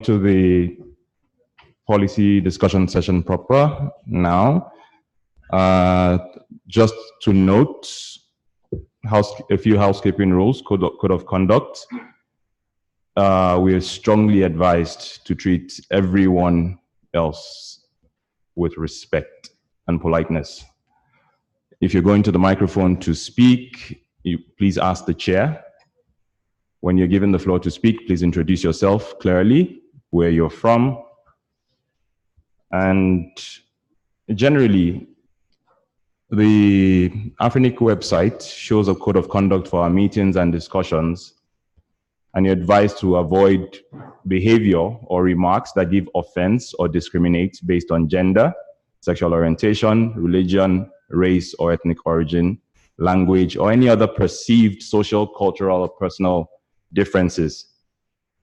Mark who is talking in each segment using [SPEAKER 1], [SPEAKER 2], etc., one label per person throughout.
[SPEAKER 1] to the policy discussion session proper now. Just to note, a few housekeeping rules, code of conduct. We are strongly advised to treat everyone else with respect and politeness. If you're going to the microphone to speak, please ask the chair. When you're given the floor to speak, please introduce yourself clearly, where you're from. And generally, the Afrinic website shows a code of conduct for our meetings and discussions, and you're advised to avoid behavior or remarks that give offense or discriminate based on gender, sexual orientation, religion, race or ethnic origin, language, or any other perceived social, cultural, or personal differences.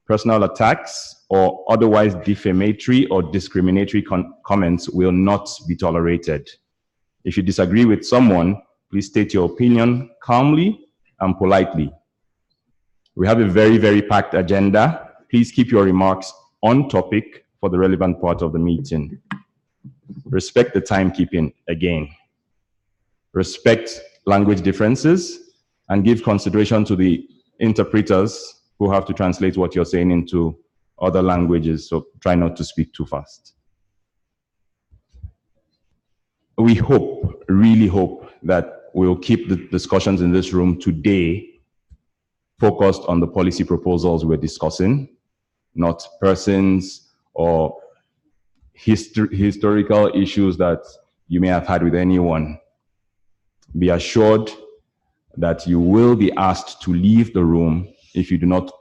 [SPEAKER 1] Personal attacks or otherwise defamatory or discriminatory comments will not be tolerated. If you disagree with someone, please state your opinion calmly and politely. We have a very, very packed agenda. Please keep your remarks on topic for the relevant part of the meeting. Respect the timekeeping again. Respect language differences and give consideration to the interpreters who have to translate what you're saying into other languages, so try not to speak too fast. We hope, really hope, that we'll keep the discussions in this room today focused on the policy proposals we're discussing, not persons or historical issues that you may have had with anyone. Be assured that you will be asked to leave the room if you do not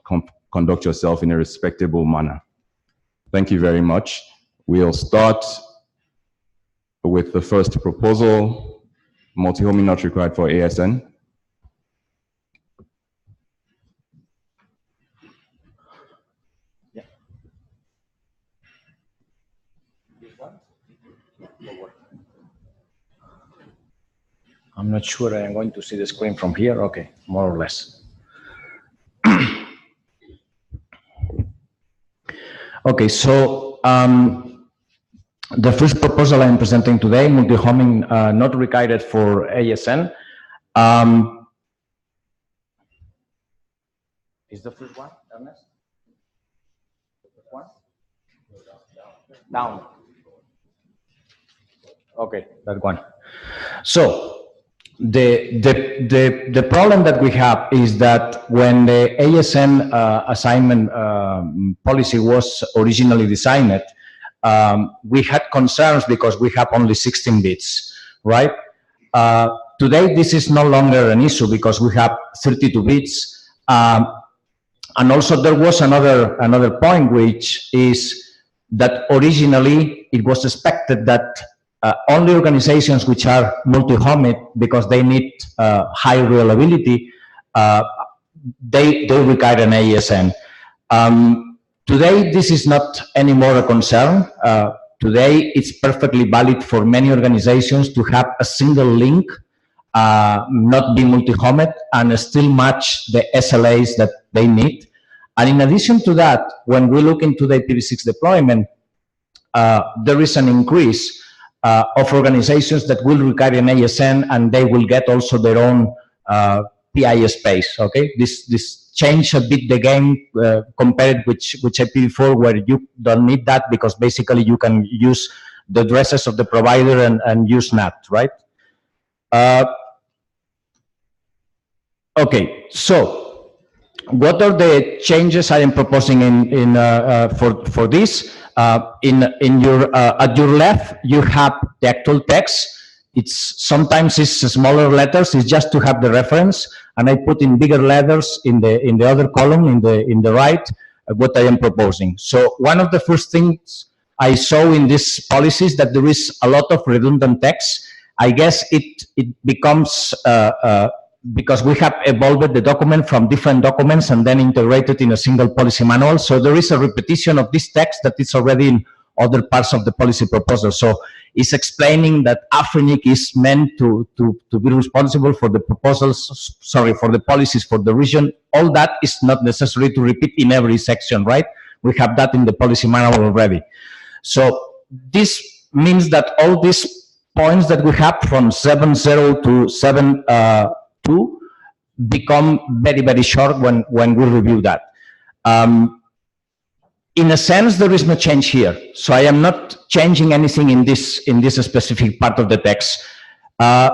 [SPEAKER 1] conduct yourself in a respectable manner. Thank you very much. We'll start with the first proposal, multi-homing not required for ASN.
[SPEAKER 2] Yeah. I'm not sure I'm going to see the screen from here. Okay, more or less. Okay, so the first proposal I'm presenting today, multi-homing not required for ASN. Is the first one, Ernest? The first one? Down. Okay, that one. So the problem that we have is that when the ASN assignment policy was originally designed, we had concerns because we have only 16 bits, right? Today, this is no longer an issue because we have 32 bits. And also there was another point, which is that originally it was expected that only organizations which are multi-homed, because they need high reliability, they require an ASN. Today, this is not anymore a concern. Today, it's perfectly valid for many organizations to have a single link, not be multi-homed, and still match the SLAs that they need. And in addition to that, when we look into the IPv6 deployment, there is an increase of organizations that will require an ASN, and they will get also their own PI space. Okay, this change a bit the game compared with IPv4, where you don't need that because basically you can use the addresses of the provider and use NAT, right? Okay, so what are the changes I am proposing for this? At your left, you have the actual text. Sometimes it's smaller letters. It's just to have the reference, and I put in bigger letters in the other column in the right what I am proposing. So one of the first things I saw in this policy is that there is a lot of redundant text. I guess it becomes because we have evolved the document from different documents and then integrated in a single policy manual. So there is a repetition of this text that is already in other parts of the policy proposal. So it's explaining that Afrinic is meant to be responsible for the proposals, for the policies for the region. All that is not necessary to repeat in every section, right? We have that in the policy manual already. So this means that all these points that we have from 7.0 to 7.2 become very, very short when we review that. In a sense, there is no change here. So I am not changing anything in this specific part of the text.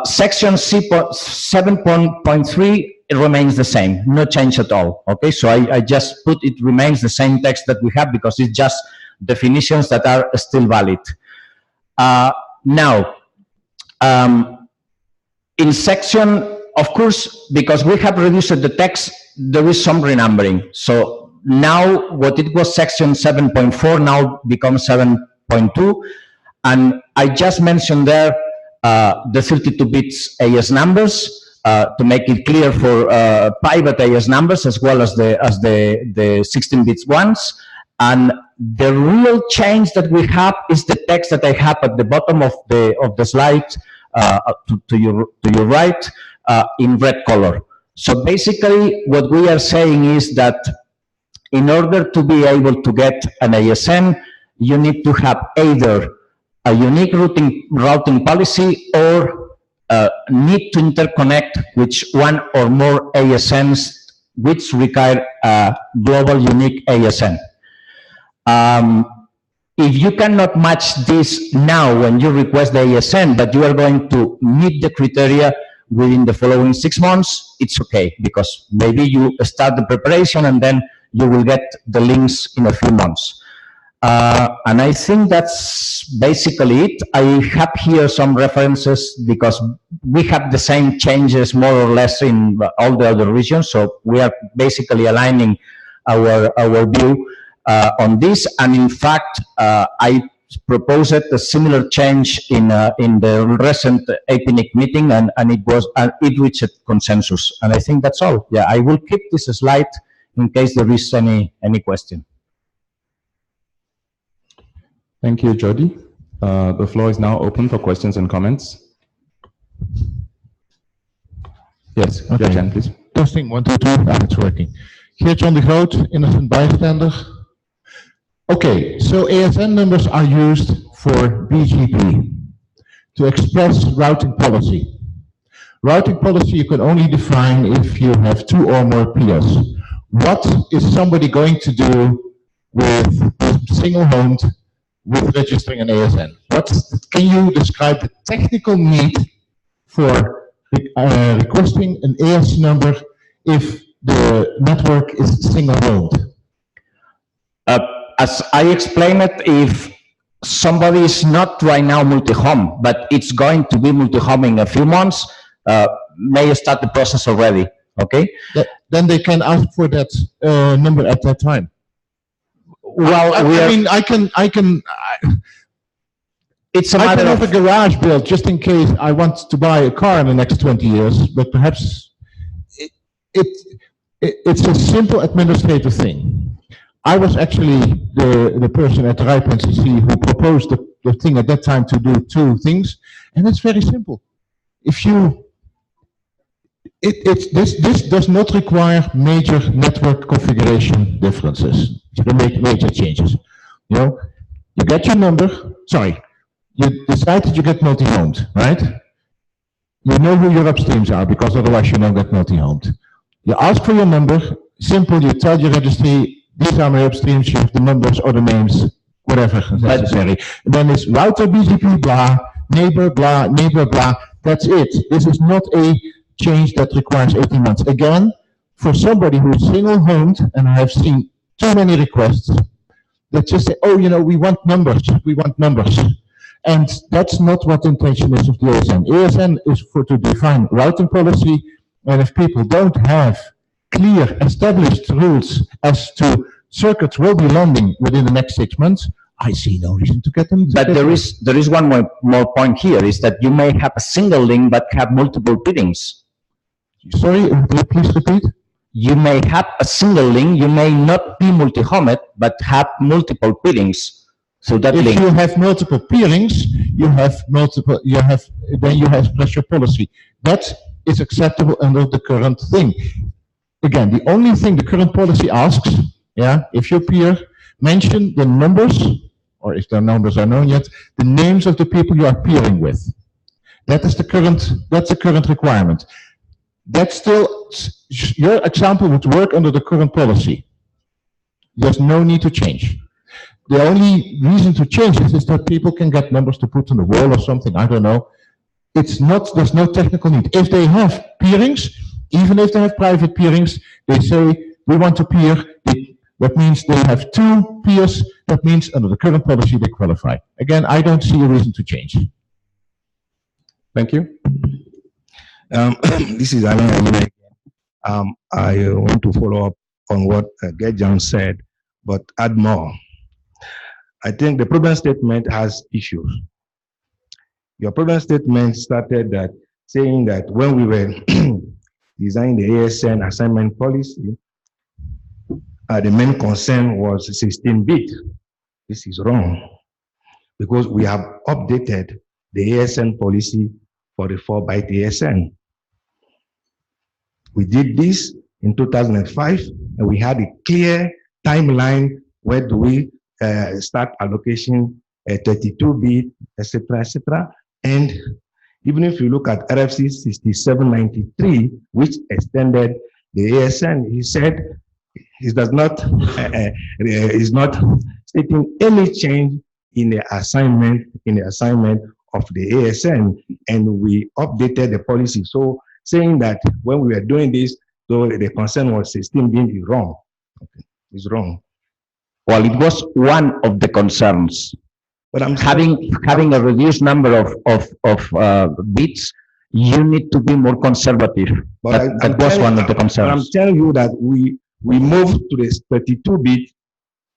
[SPEAKER 2] Section 7.3, it remains the same, no change at all. Okay, so I just put it remains the same text that we have because it's just definitions that are still valid. Now, in section, of course, because we have reduced the text, there is some renumbering. So now what it was section 7.4 now becomes 7.2. And I just mentioned there the 32 bits AS numbers to make it clear for private AS numbers as well as the 16 bits ones. And the real change that we have is the text that I have at the bottom of the slide to your right in red color. So basically what we are saying is that in order to be able to get an ASN, you need to have either a unique routing policy or need to interconnect with one or more ASNs which require a global unique ASN. If you cannot match this now when you request the ASN, but you are going to meet the criteria within the following 6 months, it's okay, because maybe you start the preparation and then you will get the links in a few months. And I think that's basically it. I have here some references because we have the same changes more or less in all the other regions. So we are basically aligning our view on this. And in fact, I proposed a similar change in the recent APNIC meeting, and it reached consensus. And I think that's all. Yeah, I will keep this slide in case there is any question.
[SPEAKER 1] Thank you, Jordi. The floor is now open for questions and comments. Yes,
[SPEAKER 3] okay.
[SPEAKER 1] Jan, please.
[SPEAKER 3] Testing 1, 2, 3. It's working. Geert John de Groot, innocent bystander. Okay, so ASN numbers are used for BGP to express routing policy. Routing policy you can only define if you have 2 or more peers. What is somebody going to do with single-homed with registering an ASN? Can you describe the technical need for requesting an AS number if the network is single-homed?
[SPEAKER 2] As I explained it, if somebody is not right now multi-home, but it's going to be multi-home in a few months, may start the process already, okay?
[SPEAKER 3] Then they can ask for that number at that time.
[SPEAKER 2] Well,
[SPEAKER 3] I can
[SPEAKER 2] it's a matter
[SPEAKER 3] have a garage built just in case I want to buy a car in the next 20 years, but perhaps it's a simple administrative thing. I was actually the person at the RIPE NCC who proposed the thing at that time to do 2 things, and it's very simple. If you this does not require major network configuration differences to make major changes. You know, you get your number. Sorry, you decide that you get multi-homed, right? You know who your upstreams are because otherwise you don't get multi-homed. You ask for your number. Simple. You tell your registry, these are my upstreams. You have the numbers or the names, whatever necessary. Then it's router BGP blah, neighbor blah, neighbor blah. That's it. This is not a change that requires 18 months. Again, for somebody who is single-homed, and I have seen too many requests that just say, oh, you know, we want numbers. And that's not what the intention is of the ASN. ASN is to define routing policy, and if people don't have clear established rules as to circuits will be landing within the next 6 months, I see no reason to get them.
[SPEAKER 2] But there is one more point here, is that you may have a single link but have multiple biddings.
[SPEAKER 3] Sorry, please repeat.
[SPEAKER 2] You may have a single link, you may not be multi-homed, but have multiple peerings. So that
[SPEAKER 3] if
[SPEAKER 2] link.
[SPEAKER 3] you have multiple peerings, then you have pressure policy. That is acceptable under the current thing. Again, the only thing the current policy asks, yeah, if you peer, mention the numbers, or if the numbers are known yet, the names of the people you are peering with. That's the current requirement. That's still, your example would work under the current policy. There's no need to change. The only reason to change it is that people can get numbers to put on the wall or something, I don't know. It's not, there's no technical need. If they have peerings, even if they have private peerings, they say, we want to peer, that means they have 2 peers, that means under the current policy they qualify. Again, I don't see a reason to change.
[SPEAKER 4] Thank you. This is Alain again. I want to follow up on what Gedjan said, but add more. I think the problem statement has issues. Your problem statement started that saying that when we were designing the ASN assignment policy, the main concern was 16-bit. This is wrong because we have updated the ASN policy for the 4-byte ASN. We did this in 2005, and we had a clear timeline. Where do we start allocation 32-bit, etc., etc. And even if you look at RFC 6793, which extended the ASN, he said it does not is not stating any change in the assignment of the ASN, and we updated the policy. So saying that when we were doing this, so the concern was 16-bit is wrong. Okay, it's wrong.
[SPEAKER 2] Well, it was one of the concerns.
[SPEAKER 4] But I'm
[SPEAKER 2] having a reduced number of bits, you need to be more conservative.
[SPEAKER 4] But
[SPEAKER 2] that was one of the concerns.
[SPEAKER 4] I'm telling you that we moved to the 32-bit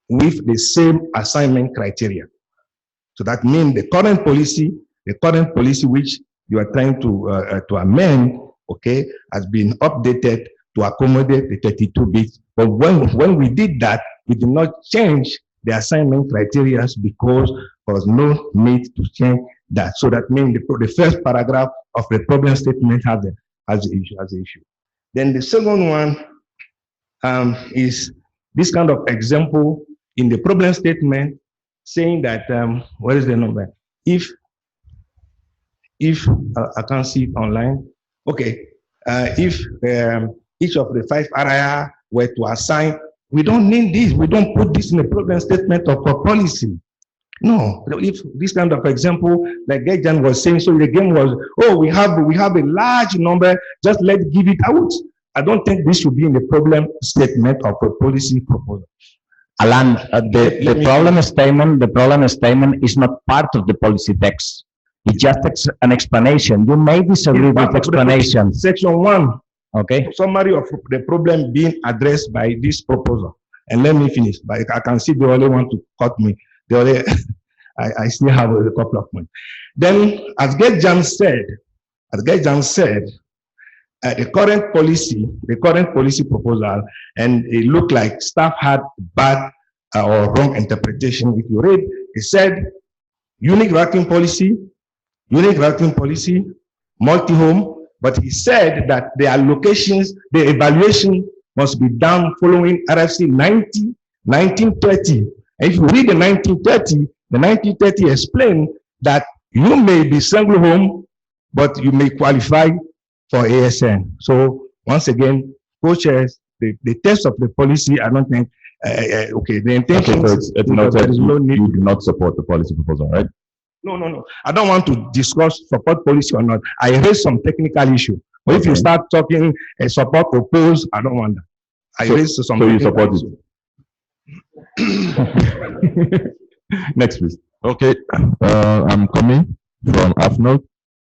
[SPEAKER 4] with the same assignment criteria. So that means the current policy which you are trying to amend, okay, has been updated to accommodate the 32-bit. But when we did that, we did not change the assignment criteria because there was no need to change that. So that means the first paragraph of the problem statement has the issue. Then the second one is this kind of example in the problem statement saying that what is the number? If I can't see it online, okay. If each of the 5 RIR were to assign, we don't need this. We don't put this in the problem statement of a policy. No, if this kind of example, like Gedjan was saying, so the game was, oh, we have a large number, just let's give it out. I don't think this should be in the problem statement of a policy proposal.
[SPEAKER 2] Alan, the problem statement is not part of the policy text. It's just an explanation. You may disagree with explanation.
[SPEAKER 4] Section 1.
[SPEAKER 2] Okay.
[SPEAKER 4] Summary of the problem being addressed by this proposal. And let me finish. But I can see they only want to cut me. They only, I still have a couple of points. Then, as Gedjan said, the current policy proposal, and it looked like staff had bad or wrong interpretation. If you read, it said unique routing policy, multi-home, but he said that the allocations, the evaluation must be done following RFC 1930. And if you read the 1930 explained that you may be single home, but you may qualify for ASN. So once again, co-chairs, the text of the policy, I don't think, okay, the intention is
[SPEAKER 1] not that you do not support the policy proposal, right?
[SPEAKER 4] No. I don't want to discuss support policy or not. I raised some technical issue. But if you start talking support oppose, I don't want that. I raised some.
[SPEAKER 1] So you support it. Next, please.
[SPEAKER 3] Okay, I'm coming from AFNOG.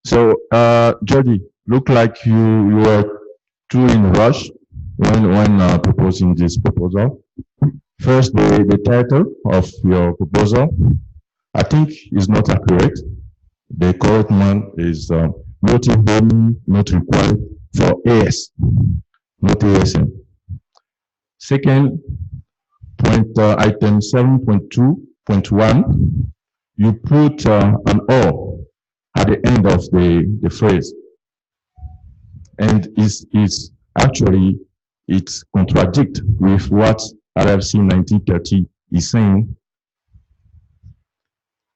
[SPEAKER 3] So, Jordi, look like you were too in rush when proposing this proposal. First, the title of your proposal, I think, is not accurate. The correct one is multi-home not required for AS, not ASN. Second point, item 7.2.1, you put an or at the end of the phrase, and it's contradict with what RFC 1930 is saying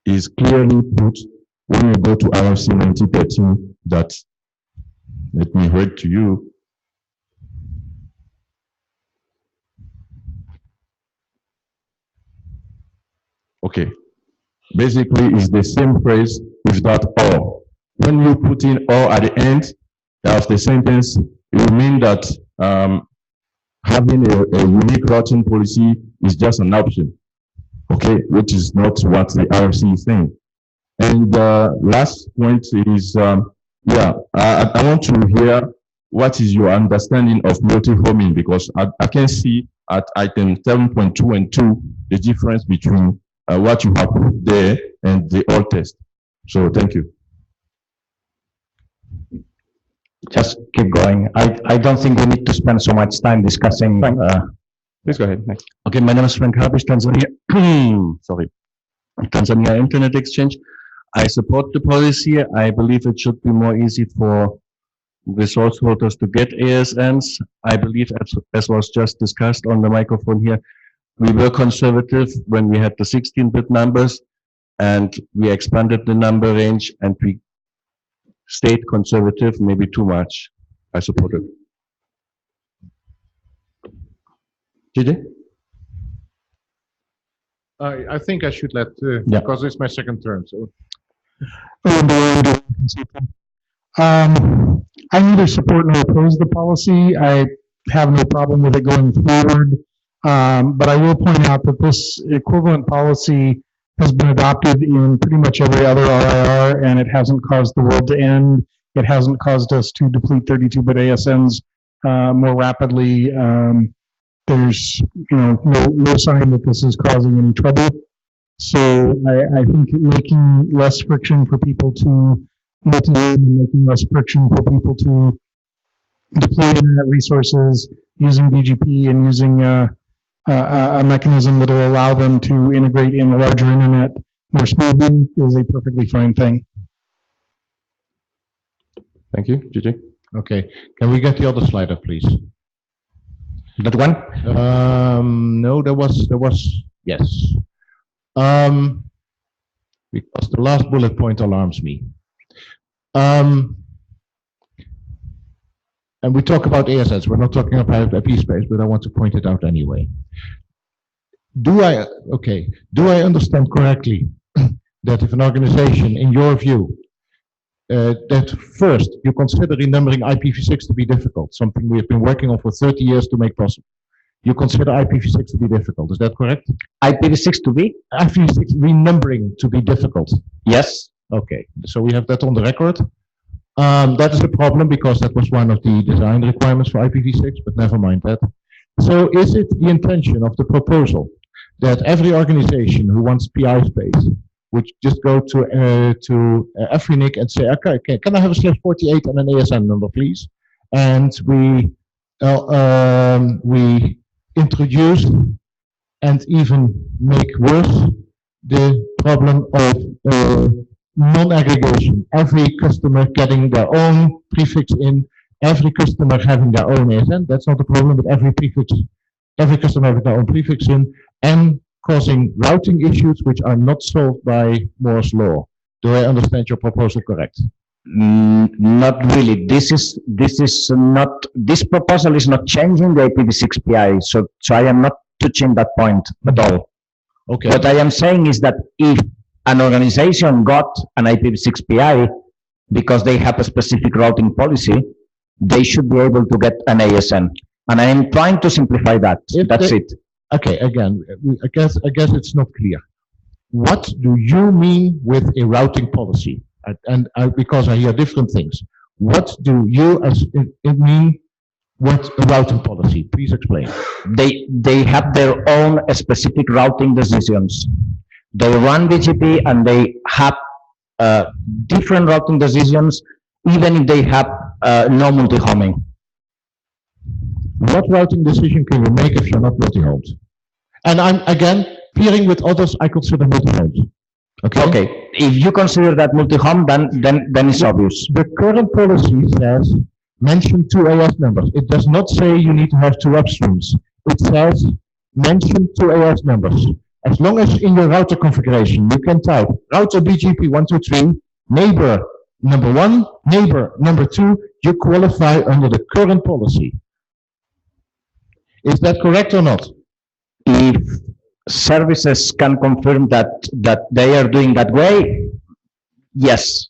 [SPEAKER 3] is clearly put when you go to IRC1913 that, let me read to you. Okay, basically it's the same phrase without or. When you put in or at the end of the sentence, it will mean that having a unique routing policy is just an option, okay, which is not what the IRC is saying. And last point is, I want to hear what is your understanding of multi-homing, because I can see at item 7.2 and 2 the difference between what you have put there and the old test. So thank you.
[SPEAKER 2] Just keep going. I don't think we need to spend so much time discussing.
[SPEAKER 1] Please go ahead. Next.
[SPEAKER 5] Okay, my name is Frank Habish, Tanzania. Sorry, Tanzania Internet Exchange. I support the policy. I believe it should be more easy for resource holders to get ASNs. I believe, as was just discussed on the microphone here, we were conservative when we had the 16-bit numbers, and we expanded the number range, and we stayed conservative, maybe too much. I support it.
[SPEAKER 1] JJ?
[SPEAKER 3] I think I should let, because it's my second term. So.
[SPEAKER 6] I neither support nor oppose the policy. I have no problem with it going forward. But I will point out that this equivalent policy has been adopted in pretty much every other RIR, and it hasn't caused the world to end. It hasn't caused us to deplete 32-bit ASNs more rapidly. There's no sign that this is causing any trouble. So I think making less friction for people to multi-home and making less friction for people to deploy internet resources using BGP and using a mechanism that will allow them to integrate in the larger internet more smoothly is a perfectly fine thing.
[SPEAKER 1] Thank you, JJ.
[SPEAKER 3] Okay, can we get the other slide up, please?
[SPEAKER 2] That one?
[SPEAKER 3] No, there was, yes. Because the last bullet point alarms me. And we talk about ASNs, we're not talking about IP space, but I want to point it out anyway. Do I understand correctly that if an organization, in your view, that first you consider renumbering IPv6 to be difficult, something we have been working on for 30 years to make possible. You consider IPv6 to be difficult, is that correct?
[SPEAKER 2] IPv6 to be?
[SPEAKER 3] IPv6 renumbering to be difficult.
[SPEAKER 2] Yes.
[SPEAKER 3] Okay, so we have that on the record. That is a problem because that was one of the design requirements for IPv6, but never mind that. So is it the intention of the proposal that every organization who wants PI space would just go to Afrinic and say, okay, can I have a /48 and an ASN number, please? And we introduce and even make worse the problem of non-aggregation. Every customer getting their own prefix in, every customer having their own ASN. That's not a problem, but every customer having their own prefix in, and causing routing issues which are not solved by Moore's law. Do I understand your proposal correct?
[SPEAKER 2] Not really. This proposal is not changing the IPv6 PI, so I am not touching that point at all.
[SPEAKER 3] Okay.
[SPEAKER 2] What I am saying is that if an organization got an IPv6 PI because they have a specific routing policy, they should be able to get an ASN. And I am trying to simplify that. That's it.
[SPEAKER 3] Okay, again, I guess it's not clear. What do you mean with a routing policy? Because I hear different things. What do you mean with a routing policy? Please explain.
[SPEAKER 2] They have their own specific routing decisions. They run BGP and they have different routing decisions, even if they have no multi-homing.
[SPEAKER 3] What routing decision can you make if you're not multi-homed? And I'm, again, peering with others, I consider multi-homed.
[SPEAKER 2] Okay. If you consider that multi-home, then it's obvious.
[SPEAKER 3] The current policy says mention 2 AS numbers. It does not say you need to have 2 upstreams. It says mention 2 AS numbers. As long as in your router configuration, you can type router BGP 123, neighbor number 1, neighbor number 2, you qualify under the current policy. Is that correct or not?
[SPEAKER 2] If services can confirm that they are doing that way, yes.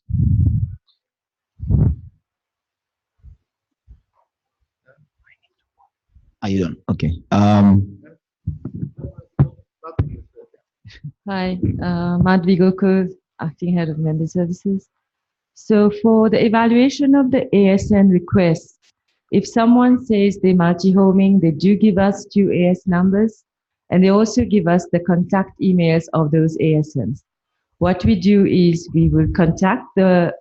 [SPEAKER 7] Are you done? Okay.
[SPEAKER 8] Hi, Madhvi Gokul, Acting Head of Member Services. So for the evaluation of the ASN requests, if someone says they're multi-homing, they do give us 2 AS numbers, and they also give us the contact emails of those ASNs. What we do is we will contact the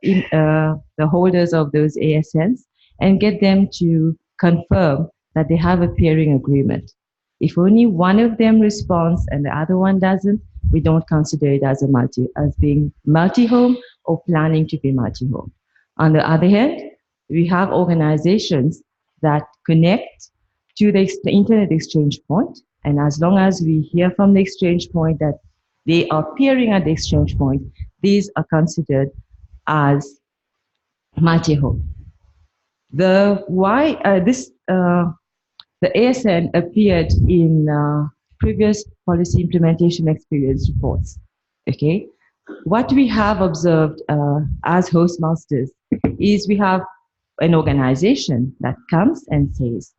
[SPEAKER 8] holders of those ASNs and get them to confirm that they have a peering agreement. If only one of them responds and the other one doesn't, we don't consider it as being multi-home or planning to be multi-home. On the other hand, we have organizations that connect to the internet exchange point, and as long as we hear from the exchange point that they are peering at the exchange point, these are considered as multi-home. The ASN appeared in previous policy implementation experience reports. Okay, what we have observed as hostmasters is we have an organization that comes and says,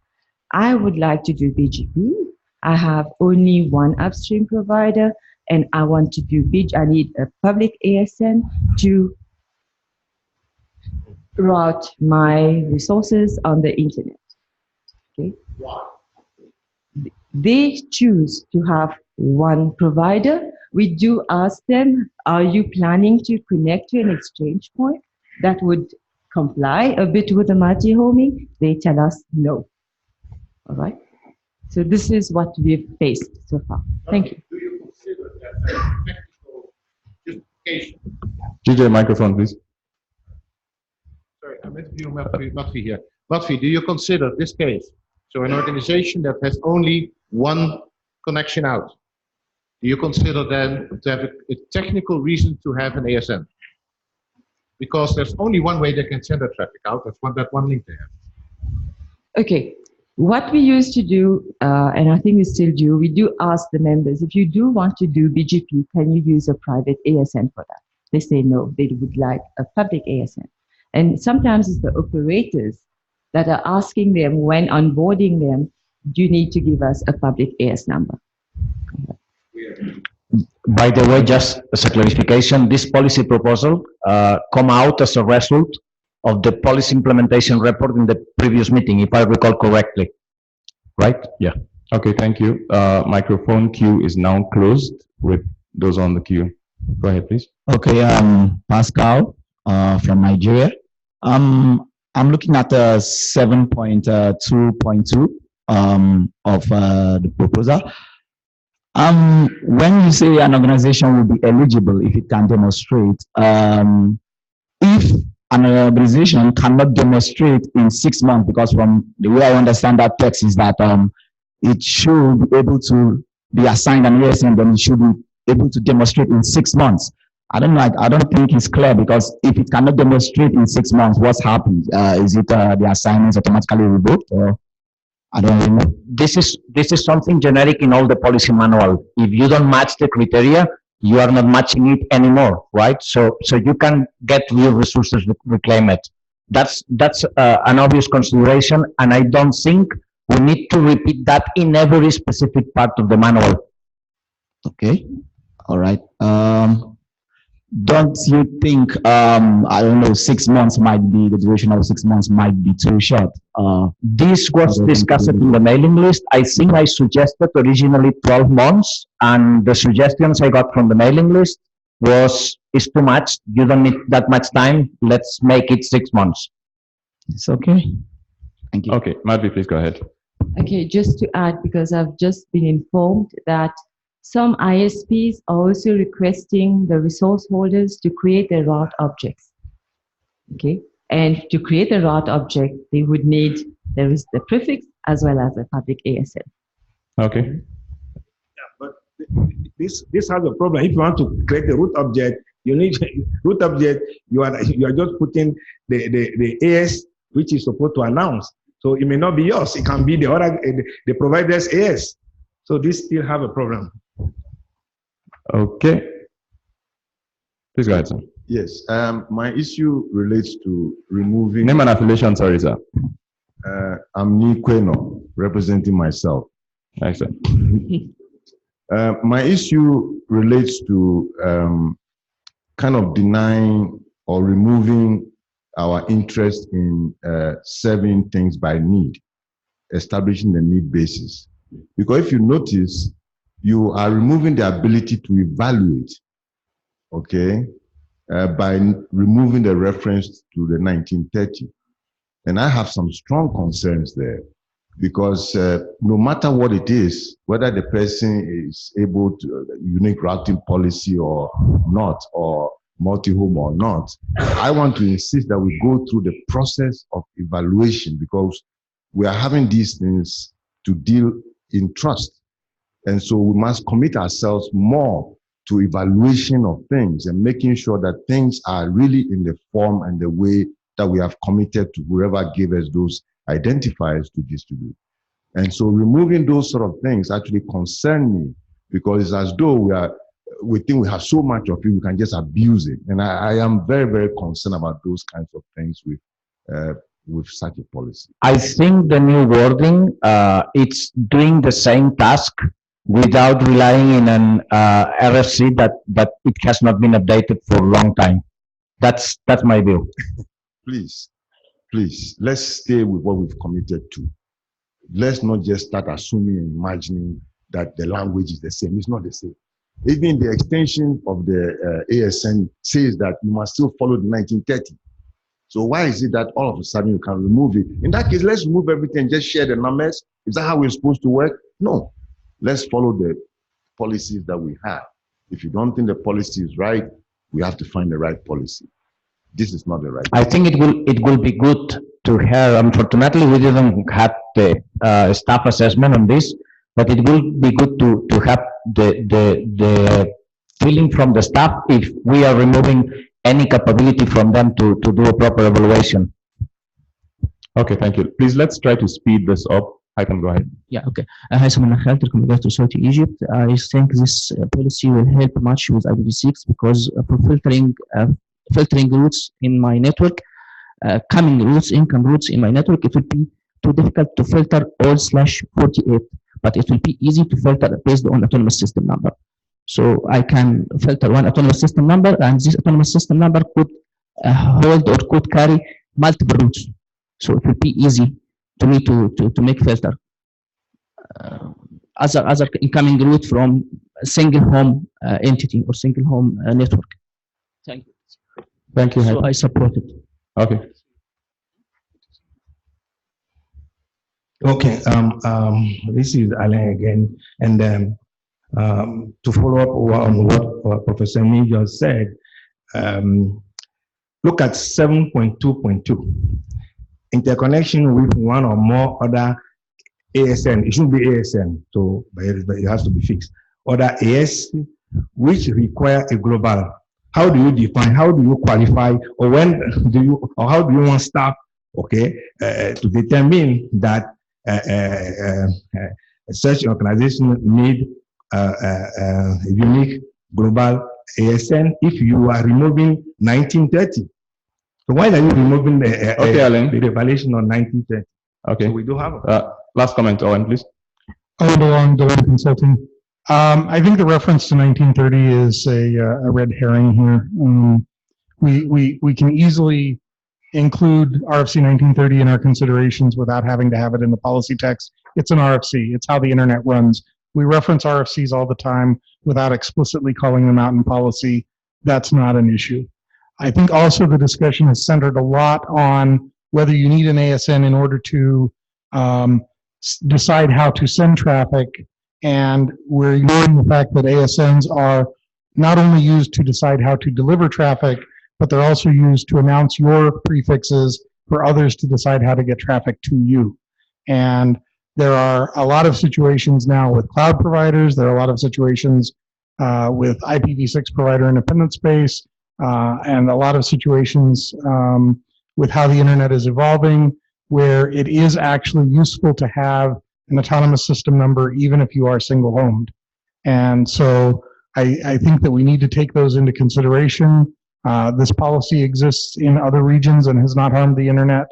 [SPEAKER 8] I would like to do BGP. I have only one upstream provider, and I want to do I need a public ASN to route my resources on the internet. Okay. They choose to have one provider. We do ask them, are you planning to connect to an exchange point that would comply a bit with the multi-homing? They tell us no. All right. So this is what we've faced so far. Thank you.
[SPEAKER 3] Do you consider that technical justification?
[SPEAKER 1] DJ, microphone, please.
[SPEAKER 3] Sorry, I meant to you, Matvi here. Matvi, do you consider this case, so an organization that has only one connection out, do you consider then to have a technical reason to have an ASN? Because there's only one way they can send that traffic out, that's that one link they have.
[SPEAKER 8] Okay. What we used to do, and I think we still do, we do ask the members, if you do want to do BGP, can you use a private ASN for that? They say no, they would like a public ASN. And sometimes it's the operators that are asking them when onboarding them, do you need to give us a public AS number?
[SPEAKER 2] By the way, just as a clarification, this policy proposal come out as a result of the policy implementation report in the previous meeting, if I recall correctly, right? Yeah.
[SPEAKER 1] Okay, thank you. Microphone queue is now closed with those on the queue. Go ahead, please.
[SPEAKER 7] Okay, Pascal from Nigeria. I'm looking at 7.2.2 of the proposal. When you say an organization will be eligible if it can demonstrate, if an organization cannot demonstrate in 6 months, because from the way I understand that text is that it should be able to be assigned an ASN, then it should be able to demonstrate in 6 months. I don't know. I don't think it's clear, because if it cannot demonstrate in 6 months, what's happened? Is it the assignment is automatically revoked, or I don't really know.
[SPEAKER 2] This is something generic in all the policy manual. If you don't match the criteria, you are not matching it anymore, right? So you can get your resources reclaimed. That's an obvious consideration, and I don't think we need to repeat that in every specific part of the manual.
[SPEAKER 7] Okay, all right. Don't you think, I don't know, 6 months might be, the duration of 6 months might be too short?
[SPEAKER 2] This was discussed in the mailing list. I think I suggested originally 12 months, and the suggestions I got from the mailing list was, it's too much, you don't need that much time, let's make it 6 months.
[SPEAKER 7] It's okay. Thank you.
[SPEAKER 1] Okay, Madhvi, please go ahead.
[SPEAKER 8] Okay, just to add, because I've just been informed that some ISPs are also requesting the resource holders to create their route objects. Okay, and to create a route object, they would need, there is the prefix as well as a public ASN.
[SPEAKER 1] Okay.
[SPEAKER 3] Yeah, but
[SPEAKER 4] this has a problem. If you want to create a root object, you need root object. You are just putting the AS which is supposed to announce. So it may not be yours. It can be the other the provider's AS. So this still have a problem.
[SPEAKER 1] Okay. Please go ahead, sir.
[SPEAKER 9] Yes. My issue relates to removing.
[SPEAKER 1] Name and affiliation, sorry, sir.
[SPEAKER 9] I'm Nikweno, representing myself.
[SPEAKER 1] Excellent.
[SPEAKER 9] My issue relates to kind of denying or removing our interest in serving things by need, establishing the need basis. Because if you notice, you are removing the ability to evaluate, okay, by removing the reference to the 1930. And I have some strong concerns there, because no matter what it is, whether the person is able to unique routing policy or not, or multi-home or not, I want to insist that we go through the process of evaluation, because we are having these things to deal in trust. And so we must commit ourselves more to evaluation of things and making sure that things are really in the form and the way that we have committed to whoever gave us those identifiers to distribute. And so removing those sort of things actually concern me, because it's as though we think we have so much of it, we can just abuse it. And I am very, very concerned about those kinds of things with such a policy.
[SPEAKER 2] I think the new wording, it's doing the same task without relying in an RFC that it has not been updated for a long time. That's my view.
[SPEAKER 9] Please, let's stay with what we've committed to. Let's not just start assuming and imagining that the language is the same. It's not the same. Even the extension of the ASN says that you must still follow the 1930. So why is it that all of a sudden you can remove it? In that case, let's remove everything, just share the numbers. Is that how we're supposed to work? No. Let's follow the policies that we have. If you don't think the policy is right, we have to find the right policy. This is not the right
[SPEAKER 2] I think it will be good to have, unfortunately we didn't have the staff assessment on this, but it will be good to have the feeling from the staff if we are removing any capability from them to do a proper evaluation.
[SPEAKER 1] Okay, thank you. Please, let's try to speed this up. I can go ahead.
[SPEAKER 10] Yeah, okay. Hi, Simon Nakhal, Telecom Authority Egypt. I think this policy will help much with IPv6 because for filtering routes in my network, coming routes, income routes in my network, it will be too difficult to filter all /48, but it will be easy to filter based on autonomous system number. So I can filter one autonomous system number, and this autonomous system number could hold or could carry multiple routes. So it will be easy to me to make filter. Other incoming route from a single home entity or single home network. Thank you.
[SPEAKER 1] Thank you.
[SPEAKER 10] So I support it.
[SPEAKER 1] Okay.
[SPEAKER 4] Okay. This is Alain again, and to follow up on what Professor Min just said, look at 7.2.2. Interconnection with one or more other ASN. It shouldn't be ASN, so but it has to be fixed. Other AS which require a global. How do you define? How do you qualify? Or when do you? Or how do you want staff? Okay, to determine that such organization need a unique global ASN if you are removing 1930. So why are you removing the evaluation on 1930?
[SPEAKER 1] Okay.
[SPEAKER 4] So we do have
[SPEAKER 1] last comment, Owen, please.
[SPEAKER 6] Owen DeLong, DeLong Consulting. I think the reference to 1930 is a red herring here. We can easily include RFC 1930 in our considerations without having to have it in the policy text. It's an RFC. It's how the internet runs. We reference RFCs all the time without explicitly calling them out in policy. That's not an issue. I think also the discussion is centered a lot on whether you need an ASN in order to decide how to send traffic, and we're ignoring the fact that ASNs are not only used to decide how to deliver traffic, but they're also used to announce your prefixes for others to decide how to get traffic to you. And There are a lot of situations now with cloud providers. There are a lot of situations with IPv6 provider independent space, and a lot of situations with how the internet is evolving, where it is actually useful to have an autonomous system number, even if you are single homed. And so I think that we need to take those into consideration. This policy exists in other regions and has not harmed the internet.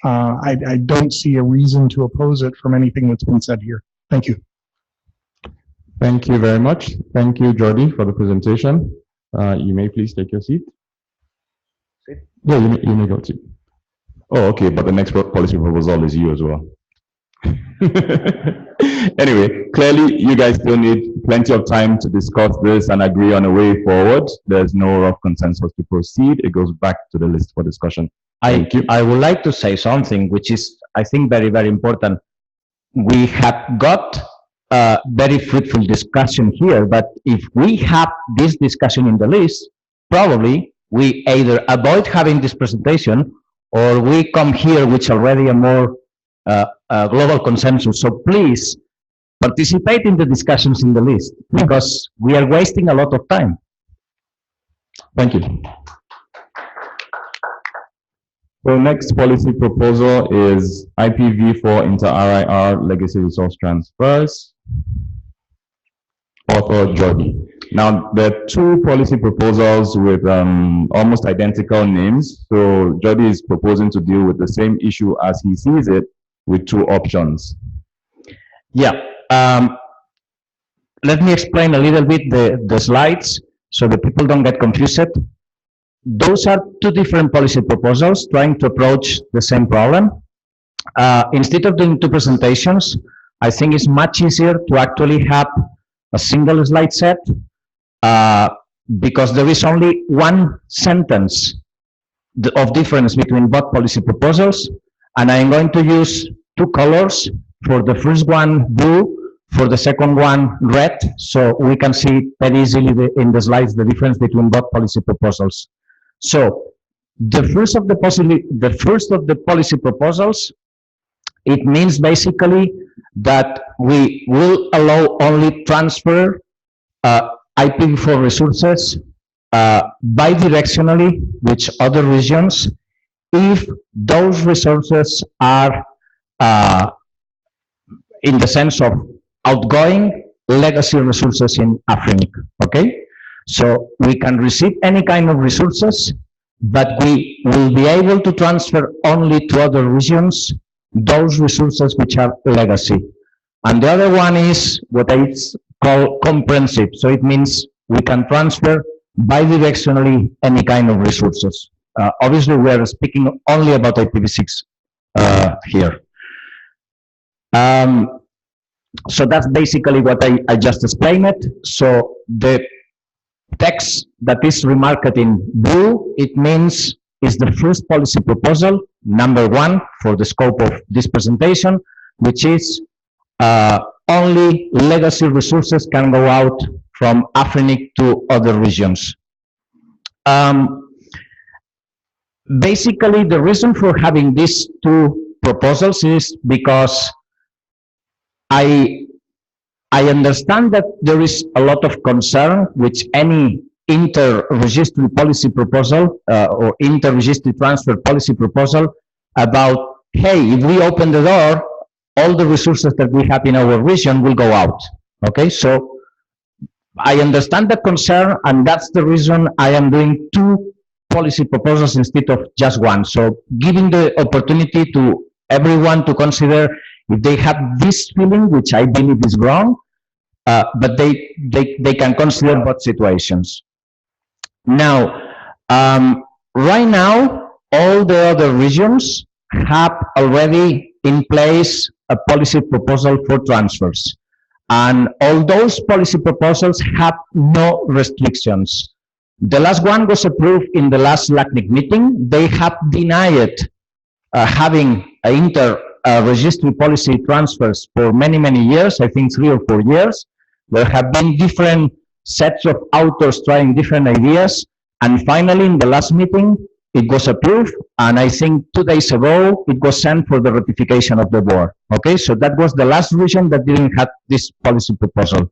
[SPEAKER 6] I don't see a reason to oppose it from anything that's been said here. Thank you.
[SPEAKER 1] Thank you very much. Thank you, Jordi, for the presentation. You may please take your seat. Yeah, you may go seat. Oh, okay, but the next policy proposal is you as well. Anyway, clearly you guys still need plenty of time to discuss this and agree on a way forward. There's no rough consensus to proceed. It goes back to the list for discussion. Thank you.
[SPEAKER 2] I would like to say something which is, I think, very, very important. We have got a very fruitful discussion here, but if we have this discussion in the list, probably we either avoid having this presentation or we come here with already a more global consensus. So please participate in the discussions in the list, because we are wasting a lot of time.
[SPEAKER 1] Thank you. So next policy proposal is IPv4 inter-RIR legacy resource transfers. Author Jordi. Now, there are two policy proposals with almost identical names. So Jordi is proposing to deal with the same issue as he sees it, with two options.
[SPEAKER 2] Yeah. Let me explain a little bit the slides so that people don't get confused. Those are two different policy proposals trying to approach the same problem. Instead of doing two presentations, I think it's much easier to actually have a single slide set, because there is only one sentence of difference between both policy proposals, and I'm going to use two colors. For the first one, blue. For the second one, red. So we can see very easily in the slides the difference between both policy proposals. So the first of the policy proposals, it means basically that we will allow only transfer IPv4 resources bidirectionally with other regions if those resources are in the sense of outgoing legacy resources in Afrinic, okay? So we can receive any kind of resources, but we will be able to transfer only to other regions those resources which are legacy. And the other one is what I call comprehensive. So it means we can transfer bidirectionally any kind of resources. Obviously, we are speaking only about IPv6 here. So that's basically what I just explained it. So the text that is remarked in blue, it means is the first policy proposal, number one for the scope of this presentation, which is only legacy resources can go out from Afrinic to other regions. Basically, the reason for having these two proposals is because I understand that there is a lot of concern with any inter-registry policy proposal or inter-registry transfer policy proposal about, hey, if we open the door, all the resources that we have in our region will go out. Okay, so I understand the concern, and that's the reason I am doing two policy proposals instead of just one. So giving the opportunity to everyone to consider if they have this feeling, which I believe is wrong, but they can consider both situations. Now, right now, all the other regions have already in place a policy proposal for transfers. And all those policy proposals have no restrictions. The last one was approved in the last LACNIC meeting. They have denied having inter-registry policy transfers for many, many years, I think 3 or 4 years. There have been different sets of authors trying different ideas. And finally, in the last meeting, it was approved, and I think 2 days ago, it was sent for the ratification of the board. Okay, so that was the last region that didn't have this policy proposal.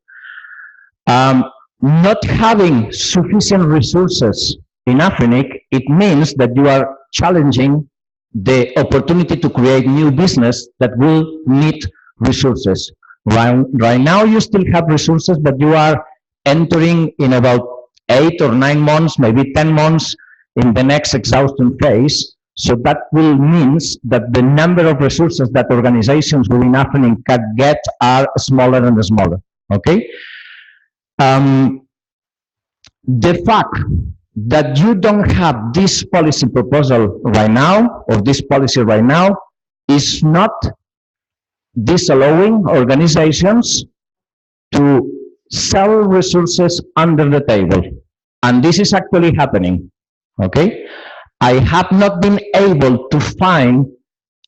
[SPEAKER 2] Not having sufficient resources in Afrinic, it means that you are challenging the opportunity to create new business that will need resources. Right now, you still have resources, but you are entering in about 8 or 9 months, maybe 10 months in the next exhaustion phase. So that will means that the number of resources that organizations within Afrinic can get are smaller and smaller. Okay. The fact that you don't have this policy proposal right now, or this policy right now, is not disallowing organizations to sell resources under the table. And this is actually happening, okay? I have not been able to find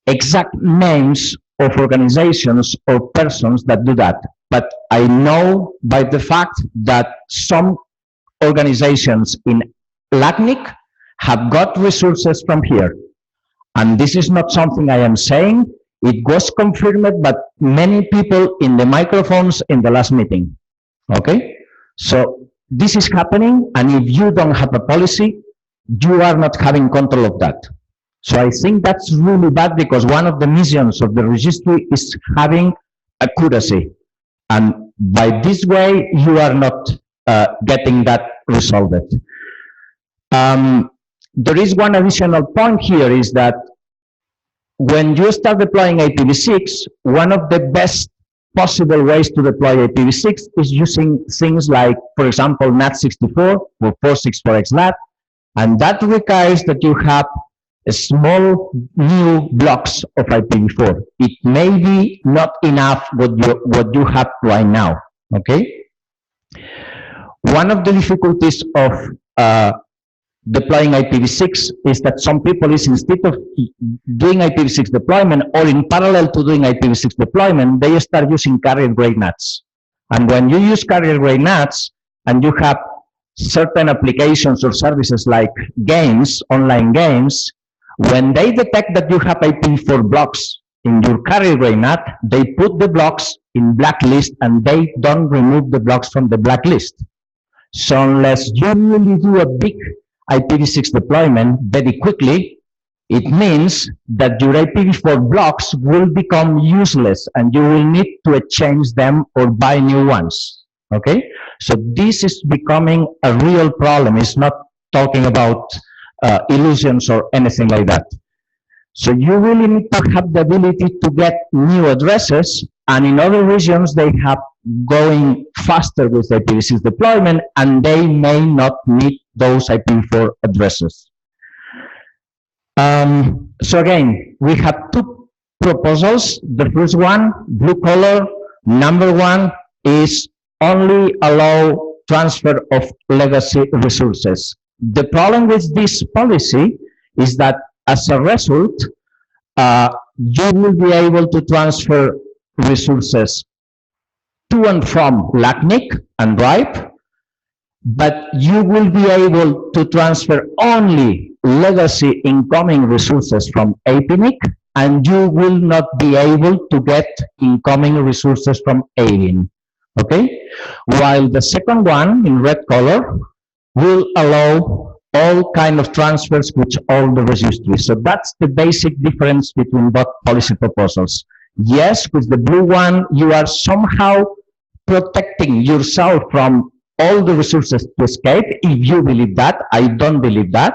[SPEAKER 2] exact names of organizations or persons that do that, but I know by the fact that some organizations in LACNIC have got resources from here. And this is not something I am saying. It was confirmed by many people in the microphones in the last meeting. Okay? So this is happening, and if you don't have a policy, you are not having control of that. So I think that's really bad, because one of the missions of the registry is having accuracy. And by this way, you are not getting that resolved. There is one additional point here, is that when you start deploying IPv6, one of the best possible ways to deploy IPv6 is using things like, for example, NAT64 or 464X-LAT, and that requires that you have a small new blocks of IPv4. It may be not enough what you have right now, okay? One of the difficulties of deploying IPv6 is that some people is, instead of doing IPv6 deployment, or in parallel to doing IPv6 deployment, they start using carrier-grade NATs. And when you use carrier-grade NATs, and you have certain applications or services like games, online games, when they detect that you have IPv4 blocks in your carrier-grade NAT, they put the blocks in blacklist, and they don't remove the blocks from the blacklist. So unless you really do a big IPv6 deployment very quickly, it means that your IPv4 blocks will become useless, and you will need to exchange them or buy new ones. Okay? So this is becoming a real problem. It's not talking about illusions or anything like that. So you really need to have the ability to get new addresses, and in other regions they have going faster with IPv6 deployment, and they may not need those IPv4 addresses. So again, we have two proposals. The first one, blue color, number one, is only allow transfer of legacy resources. The problem with this policy is that as a result, you will be able to transfer resources to and from LACNIC and RIPE, but you will be able to transfer only legacy incoming resources from APNIC, and you will not be able to get incoming resources from ARIN. Okay? While the second one, in red color, will allow all kind of transfers with all the registries. So that's the basic difference between both policy proposals. Yes, with the blue one, you are somehow protecting yourself from all the resources to escape, if you believe that. I don't believe that.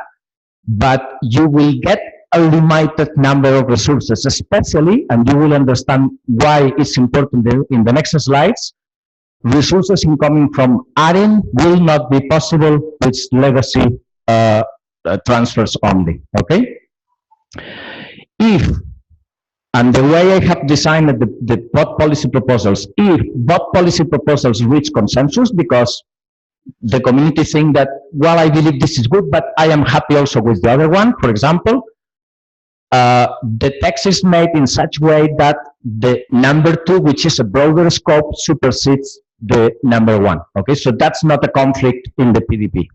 [SPEAKER 2] But you will get a limited number of resources, especially, and you will understand why it's important in the next slides, resources incoming from ARIN will not be possible with legacy transfers only, okay? If, and the way I have designed the both policy proposals, if both policy proposals reach consensus, because the community think that, well, I believe this is good, but I am happy also with the other one, for example, the text is made in such a way that the number two, which is a broader scope, supersedes the number one, okay? So that's not a conflict in the PDP.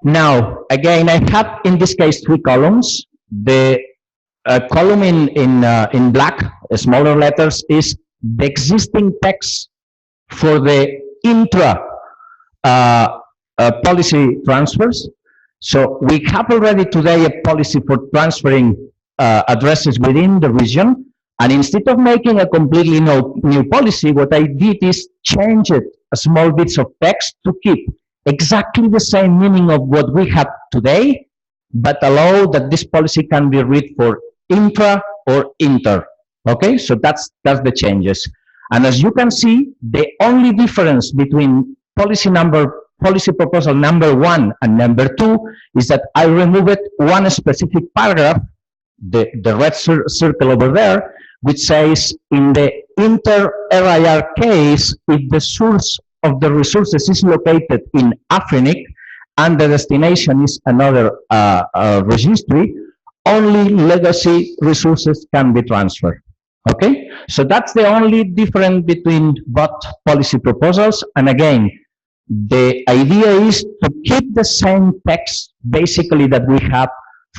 [SPEAKER 2] Now, again, I have in this case 3 columns. The column in black, smaller letters, is the existing text for the intra policy transfers. So we have already today a policy for transferring addresses within the region. And instead of making a completely new policy, what I did is change it a small bits of text to keep exactly the same meaning of what we have today, but allow that this policy can be read for intra or inter. Okay, so that's the changes. And as you can see, the only difference between policy proposal number 1 and number 2 is that I removed one specific paragraph, the red circle over there, which says in the inter-RIR case, if the source of the resources is located in Afrinic and the destination is another registry, only legacy resources can be transferred. Okay, so that's the only difference between both policy proposals. And again, the idea is to keep the same text basically that we have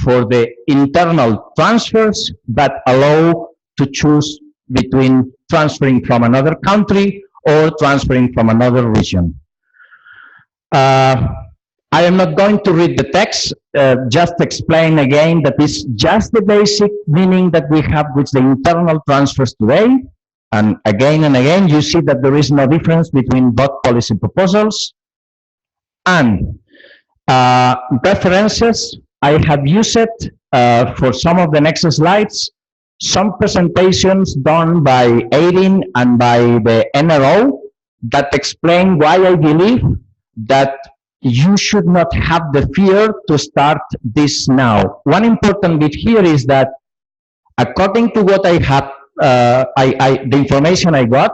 [SPEAKER 2] for the internal transfers, but allow to choose between transferring from another country or transferring from another region. I am not going to read the text, just explain again that it's just the basic meaning that we have with the internal transfers today. And again, you see that there is no difference between both policy proposals. And references, I have used it for some of the next slides, some presentations done by AIS19 and by the NRO that explain why I believe that you should not have the fear to start this now. One important bit here is that according to what I have, the information I got,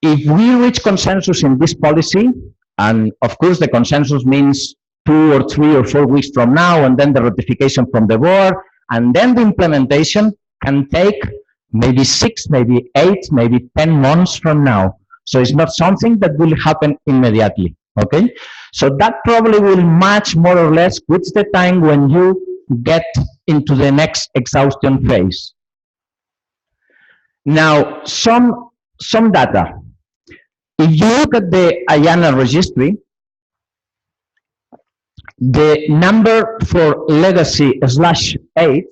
[SPEAKER 2] if we reach consensus in this policy, and of course the consensus means 2 or 3 or 4 weeks from now, and then the ratification from the board, and then the implementation can take maybe 6, maybe 8, maybe 10 months from now. So it's not something that will happen immediately, okay? So that probably will match more or less with the time when you get into the next exhaustion phase. Now, some data. If you look at the IANA registry, the number for legacy /8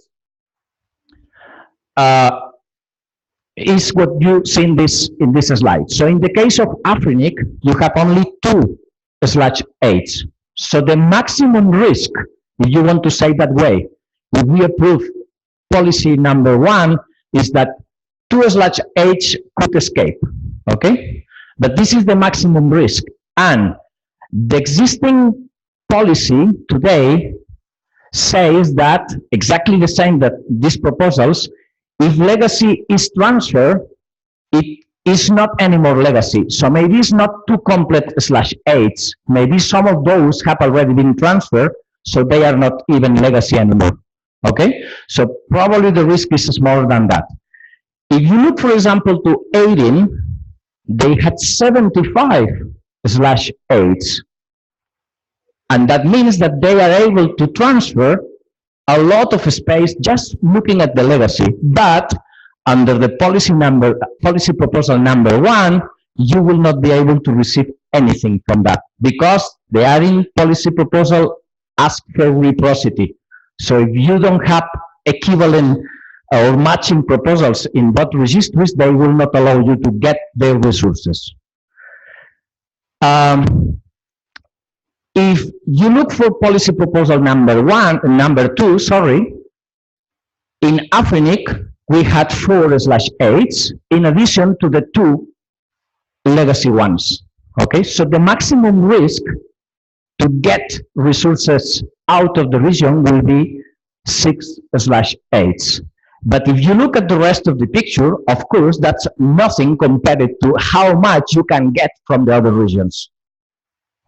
[SPEAKER 2] is what you see in this slide. So in the case of Afrinic, you have only 2 /8s. So the maximum risk, if you want to say that way, if we approve policy number 1, is that 2 /8 could escape, okay? But this is the maximum risk. And the existing policy today says that exactly the same that these proposals, if legacy is transferred, it is not anymore legacy. So maybe it's not 2 complete /8s. Maybe some of those have already been transferred, so they are not even legacy anymore. Okay? So probably the risk is smaller than that. If you look, for example, to AIS19, they had 75 /8s. And that means that they are able to transfer a lot of space just looking at the legacy. But under the policy proposal number 1, you will not be able to receive anything from that because they are in policy proposal ask for reciprocity. So if you don't have equivalent or matching proposals in both registries, they will not allow you to get their resources. If you look for policy proposal number 2, sorry, in Afrinic, we had 4 /8s in addition to the 2 legacy ones. Okay, so the maximum risk to get resources out of the region will be 6 /8s. But if you look at the rest of the picture, of course, that's nothing compared to how much you can get from the other regions,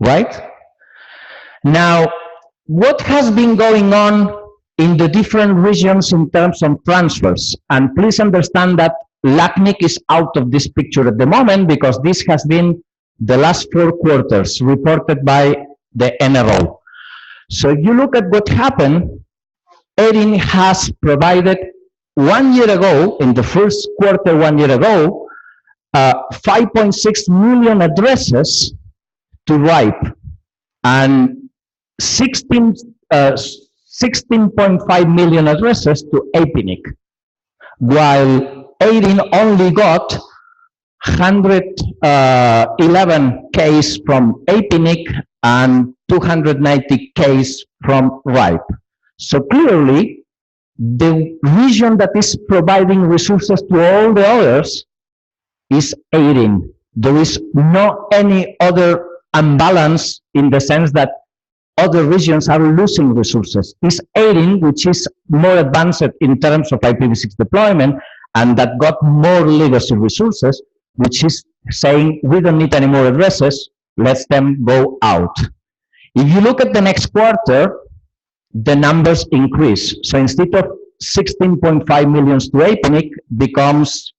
[SPEAKER 2] right? Now, what has been going on in the different regions in terms of transfers? And please understand that LACNIC is out of this picture at the moment because this has been the last 4 quarters reported by the NRO. So if you look at what happened, Erin has provided 1 year ago, in the first quarter 1 year ago, 5.6 million addresses to RIPE and 16.5 million addresses to APNIC, while Erin only got 111 case from APNIC and 290 case from RIPE. So clearly, the region that is providing resources to all the others is Erin. There is no any other imbalance in the sense that other regions are losing resources. It's Erin which is more advanced in terms of IPv6 deployment and that got more legacy resources, which is saying we don't need any more addresses, let them go out. If you look at the next quarter, the numbers increase. So instead of 16.5 million to APNIC becomes,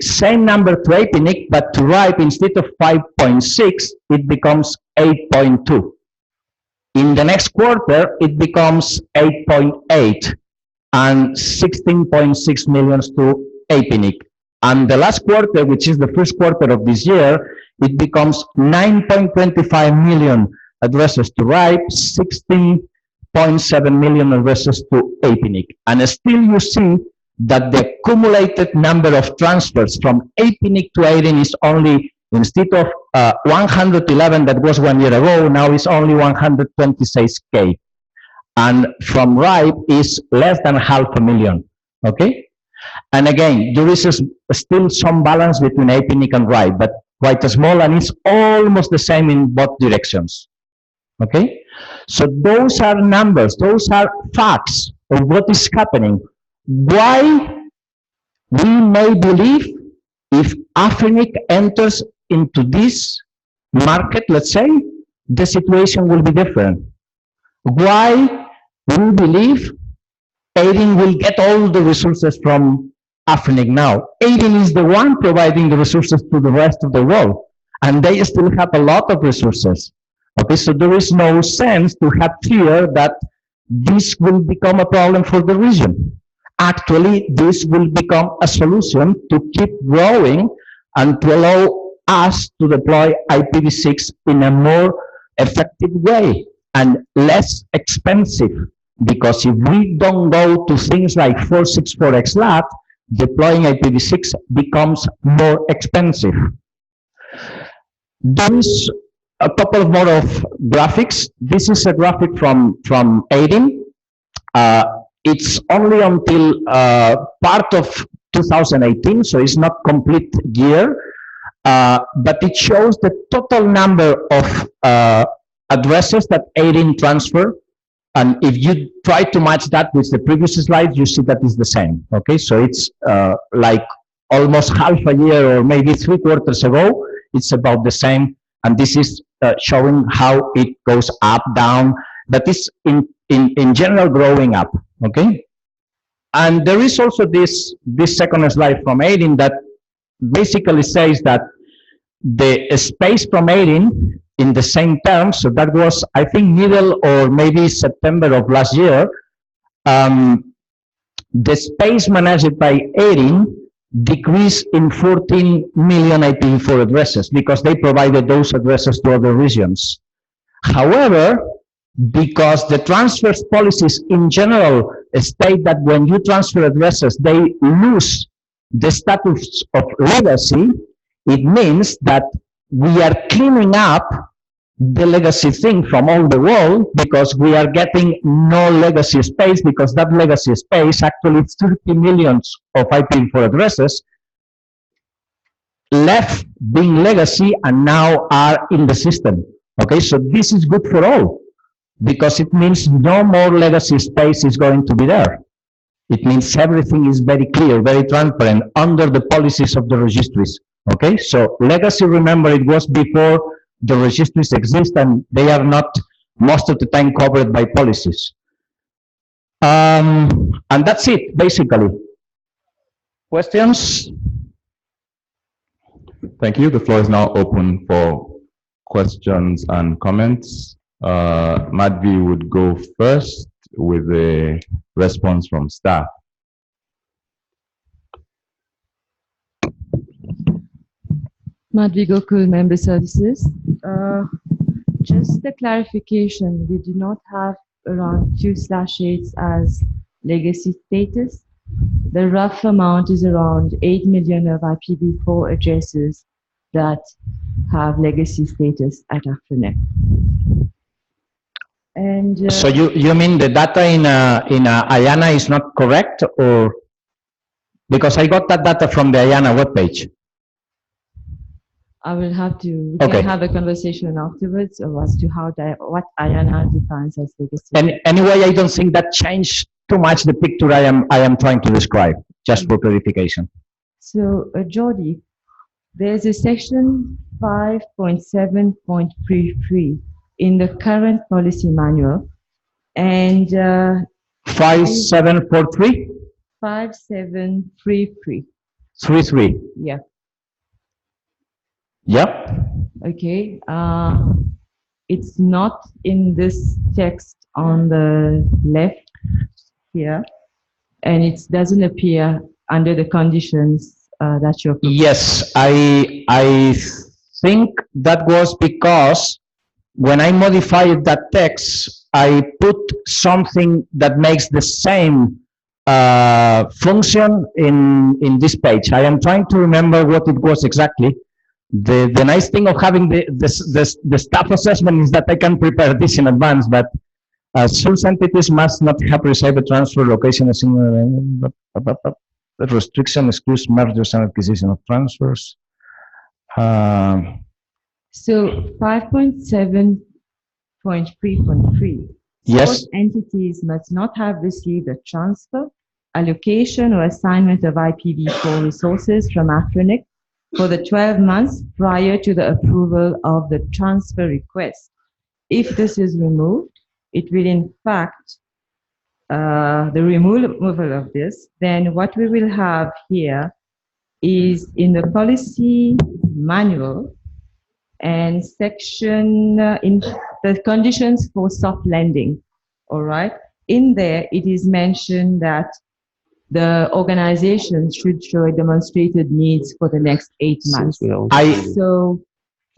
[SPEAKER 2] same number to APNIC, but to RIPE, instead of 5.6, it becomes 8.2. In the next quarter, it becomes 8.8 and 16.6 million to APNIC. And the last quarter, which is the first quarter of this year, it becomes 9.25 million addresses to RIPE, 16.7 million addresses to APNIC. And still you see that the accumulated number of transfers from APNIC to Erin is only, instead of 111 that was 1 year ago, now is only 126K. And from RIPE is less than 500,000, okay? And again, there is still some balance between APNIC and RIPE, but quite small, and it's almost the same in both directions, okay? So those are numbers, those are facts of what is happening. Why we may believe if APNIC enters into this market, let's say, the situation will be different. Why we believe Erin will get all the resources from APNIC now. Erin is the one providing the resources to the rest of the world, and they still have a lot of resources. Okay, so there is no sense to have fear that this will become a problem for the region. Actually, this will become a solution to keep growing and to allow us to deploy IPv6 in a more effective way and less expensive. Because if we don't go to things like 464XLAT, deploying IPv6 becomes more expensive. There is a couple more of graphics. This is a graphic from Erin. It's only until part of 2018, so it's not complete year, but it shows the total number of addresses that Erin transfer. And if you try to match that with the previous slide, you see that it's the same. Okay, so it's like almost half a year or maybe 3 quarters ago, it's about the same. And this is showing how it goes up, down, but it's in general growing up. Okay, and there is also this second slide from Erin that basically says that the space from Erin in the same terms, so that was, I think, middle or maybe September of last year, the space managed by Erin decreased in 14 million IPv4 addresses because they provided those addresses to other regions. However, because the transfers policies in general state that when you transfer addresses, they lose the status of legacy, it means that we are cleaning up the legacy thing from all the world because we are getting no legacy space, because that legacy space, actually 30 millions of IPv4 addresses left being legacy and now are in the system. Okay, so this is good for all, because it means no more legacy space is going to be there. It means everything is very clear, very transparent under the policies of the registries. Okay, so legacy, remember, it was before the registries exist and they are not most of the time covered by policies. And that's it, basically. Questions?
[SPEAKER 1] Thank you. The floor is now open for questions and comments. Madvi would go first with a response from staff.
[SPEAKER 8] Madvi Gokul, Member Services. Just a clarification, we do not have around 2/8 as legacy status. The rough amount is around 8 million of IPv4 addresses that have legacy status at Afrinet. And
[SPEAKER 2] So you mean the data in IANA is not correct, or because I got that data from the IANA webpage?
[SPEAKER 8] I will have to, we
[SPEAKER 2] Okay.
[SPEAKER 8] can have a conversation afterwards as to how what IANA defines as legacy.
[SPEAKER 2] And anyway, I don't think that changed too much the picture I am trying to describe, just for clarification.
[SPEAKER 8] So, Jordi, there's a section 5.7.33 in the current policy manual, and
[SPEAKER 2] 5743?
[SPEAKER 8] 5733.
[SPEAKER 2] 33.
[SPEAKER 8] Yeah.
[SPEAKER 2] Yep.
[SPEAKER 8] Okay. It's not in this text on the left here, and it doesn't appear under the conditions that you're proposing.
[SPEAKER 2] Yes, I think that was because when I modified that text, I put something that makes the same function in this page. I am trying to remember what it was exactly. The nice thing of having the staff assessment is that I can prepare this in advance, but source entities must not have received a transfer location as the restriction excludes mergers and acquisition of transfers.
[SPEAKER 8] So 5.7.3.3.
[SPEAKER 2] Yes.
[SPEAKER 8] Source entities must not have received a transfer, allocation, or assignment of IPv4 resources from Afrinet for the 12 months prior to the approval of the transfer request. If this is removed, it will in fact, the removal of this, then what we will have here is in the policy manual and section, in the conditions for soft lending, all right? In there, it is mentioned that the organization should show demonstrated needs for the next 8 months. So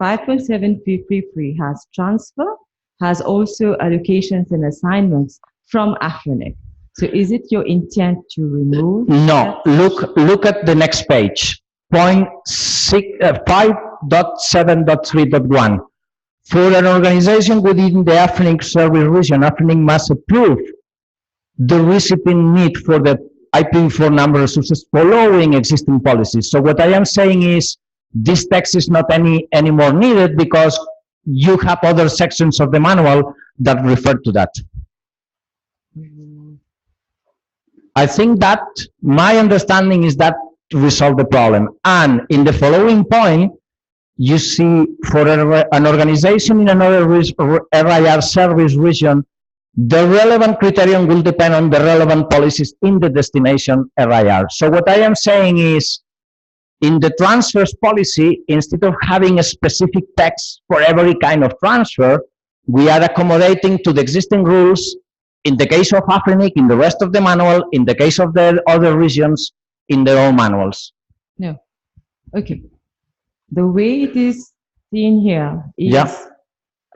[SPEAKER 8] 5.7.3.3 has transfer, has also allocations and assignments from Afrinet. So is it your intent to remove?
[SPEAKER 2] No, look at the next page, 5.7.3.1. For an organization within the Afrinet service region, Afrinet must approve the recipient need for the IPv4 number resources following existing policies. So what I am saying is this text is not any more needed because you have other sections of the manual that refer to that. I think that my understanding is that to resolve the problem. And in the following point, you see for an organization in another RIR service region, the relevant criterion will depend on the relevant policies in the destination RIR. So what I am saying is, in the transfers policy, instead of having a specific text for every kind of transfer, we are accommodating to the existing rules in the case of Afrinet, in the rest of the manual, in the case of the other regions, in their own manuals.
[SPEAKER 8] No. Okay. The way it is seen here is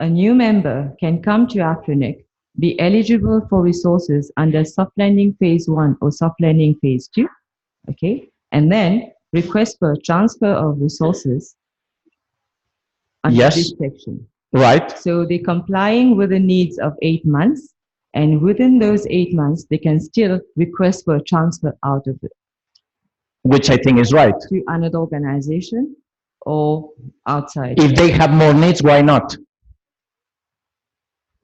[SPEAKER 8] a new member can come to Afrinet, be eligible for resources under soft lending phase 1 or soft lending phase 2, okay, and then request for a transfer of resources under this section.
[SPEAKER 2] Right.
[SPEAKER 8] So they're complying with the needs of 8 months, and within those 8 months, they can still request for a transfer out of it.
[SPEAKER 2] Which I think is right.
[SPEAKER 8] To another organization or outside.
[SPEAKER 2] If they have more needs, why not?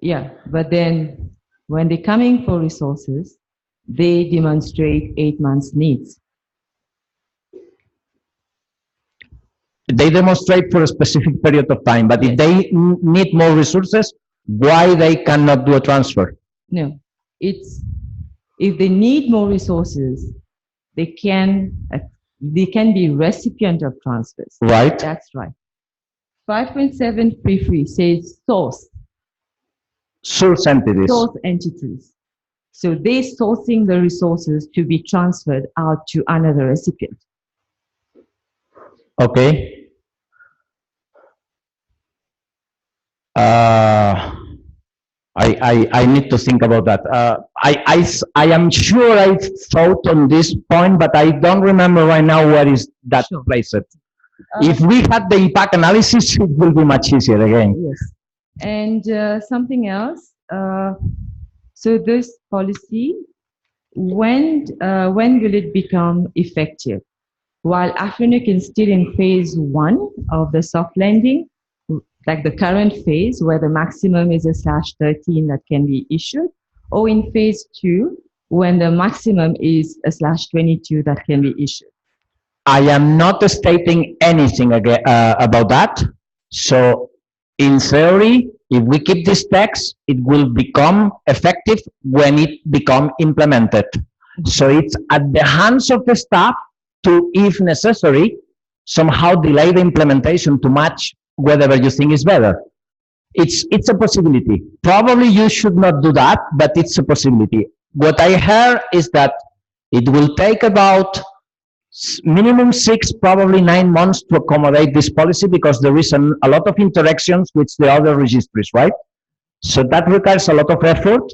[SPEAKER 8] Yeah, but then when they're coming for resources, they demonstrate 8 months needs.
[SPEAKER 2] They demonstrate for a specific period of time, but if they need more resources, why they cannot do a transfer?
[SPEAKER 8] No, it's if they need more resources, they can they can be recipient of transfers.
[SPEAKER 2] Right.
[SPEAKER 8] That's right. 5.733 says source
[SPEAKER 2] entities.
[SPEAKER 8] Source entities. So they're sourcing the resources to be transferred out to another recipient.
[SPEAKER 2] Okay. I need to think about that. I am sure I thought on this point, but I don't remember right now where is that placed. If we had the impact analysis, it will be much easier again.
[SPEAKER 8] Yes. And something else. So this policy, when will it become effective? While Afrinic is still in phase 1 of the soft landing, like the current phase where the maximum is a /13 that can be issued, or in phase 2 when the maximum is a /22 that can be issued?
[SPEAKER 2] I am not stating anything about that. So in theory, if we keep this text, it will become effective when it becomes implemented. So it's at the hands of the staff to, if necessary, somehow delay the implementation to match whatever you think is better. It's a possibility. Probably you should not do that, but it's a possibility. What I heard is that it will take about minimum 6, probably 9 months to accommodate this policy, because there is a lot of interactions with the other registries, right? So that requires a lot of effort,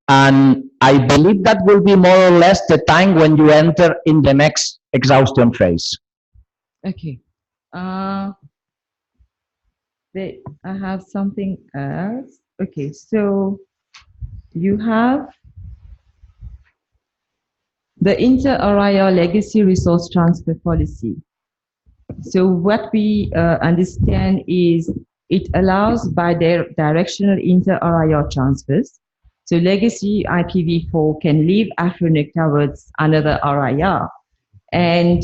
[SPEAKER 2] and I believe that will be more or less the time when you enter in the next exhaustion phase.
[SPEAKER 8] Okay. I have something else. Okay, so you have the inter-RIR legacy resource transfer policy. So what we understand is it allows bi-directional inter-RIR transfers. So legacy IPv4 can leave Afrinic towards another RIR. And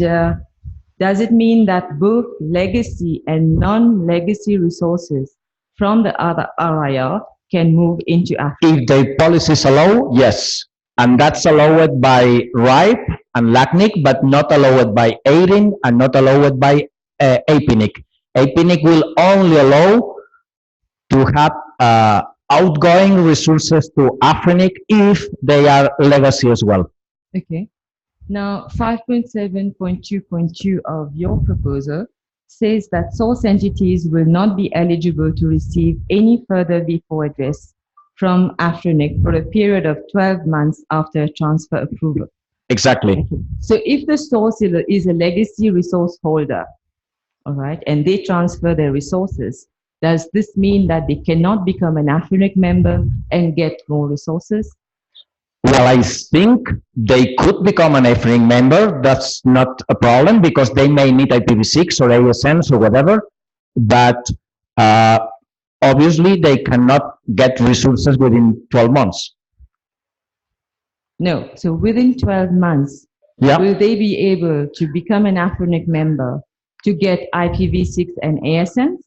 [SPEAKER 8] does it mean that both legacy and non-legacy resources from the other RIR can move into Afrinic?
[SPEAKER 2] If the policies allow, yes. And that's allowed by RIPE and LACNIC, but not allowed by AIRIN and not allowed by APNIC. APNIC will only allow to have outgoing resources to Afrinic if they are legacy as well.
[SPEAKER 8] Okay. Now, 5.7.2.2 of your proposal says that source entities will not be eligible to receive any further V4 address from Afrinic for a period of 12 months after transfer approval.
[SPEAKER 2] Exactly.
[SPEAKER 8] Okay. So if the source is a legacy resource holder, all right, and they transfer their resources, does this mean that they cannot become an Afrinic member and get more resources?
[SPEAKER 2] Well, I think they could become an Afrinic member. That's not a problem, because they may need IPv6 or ASNs or whatever, but obviously they cannot get resources within 12 months.
[SPEAKER 8] No, so within 12 months, will they be able to become an Afrinic member to get IPv6 and ASNs?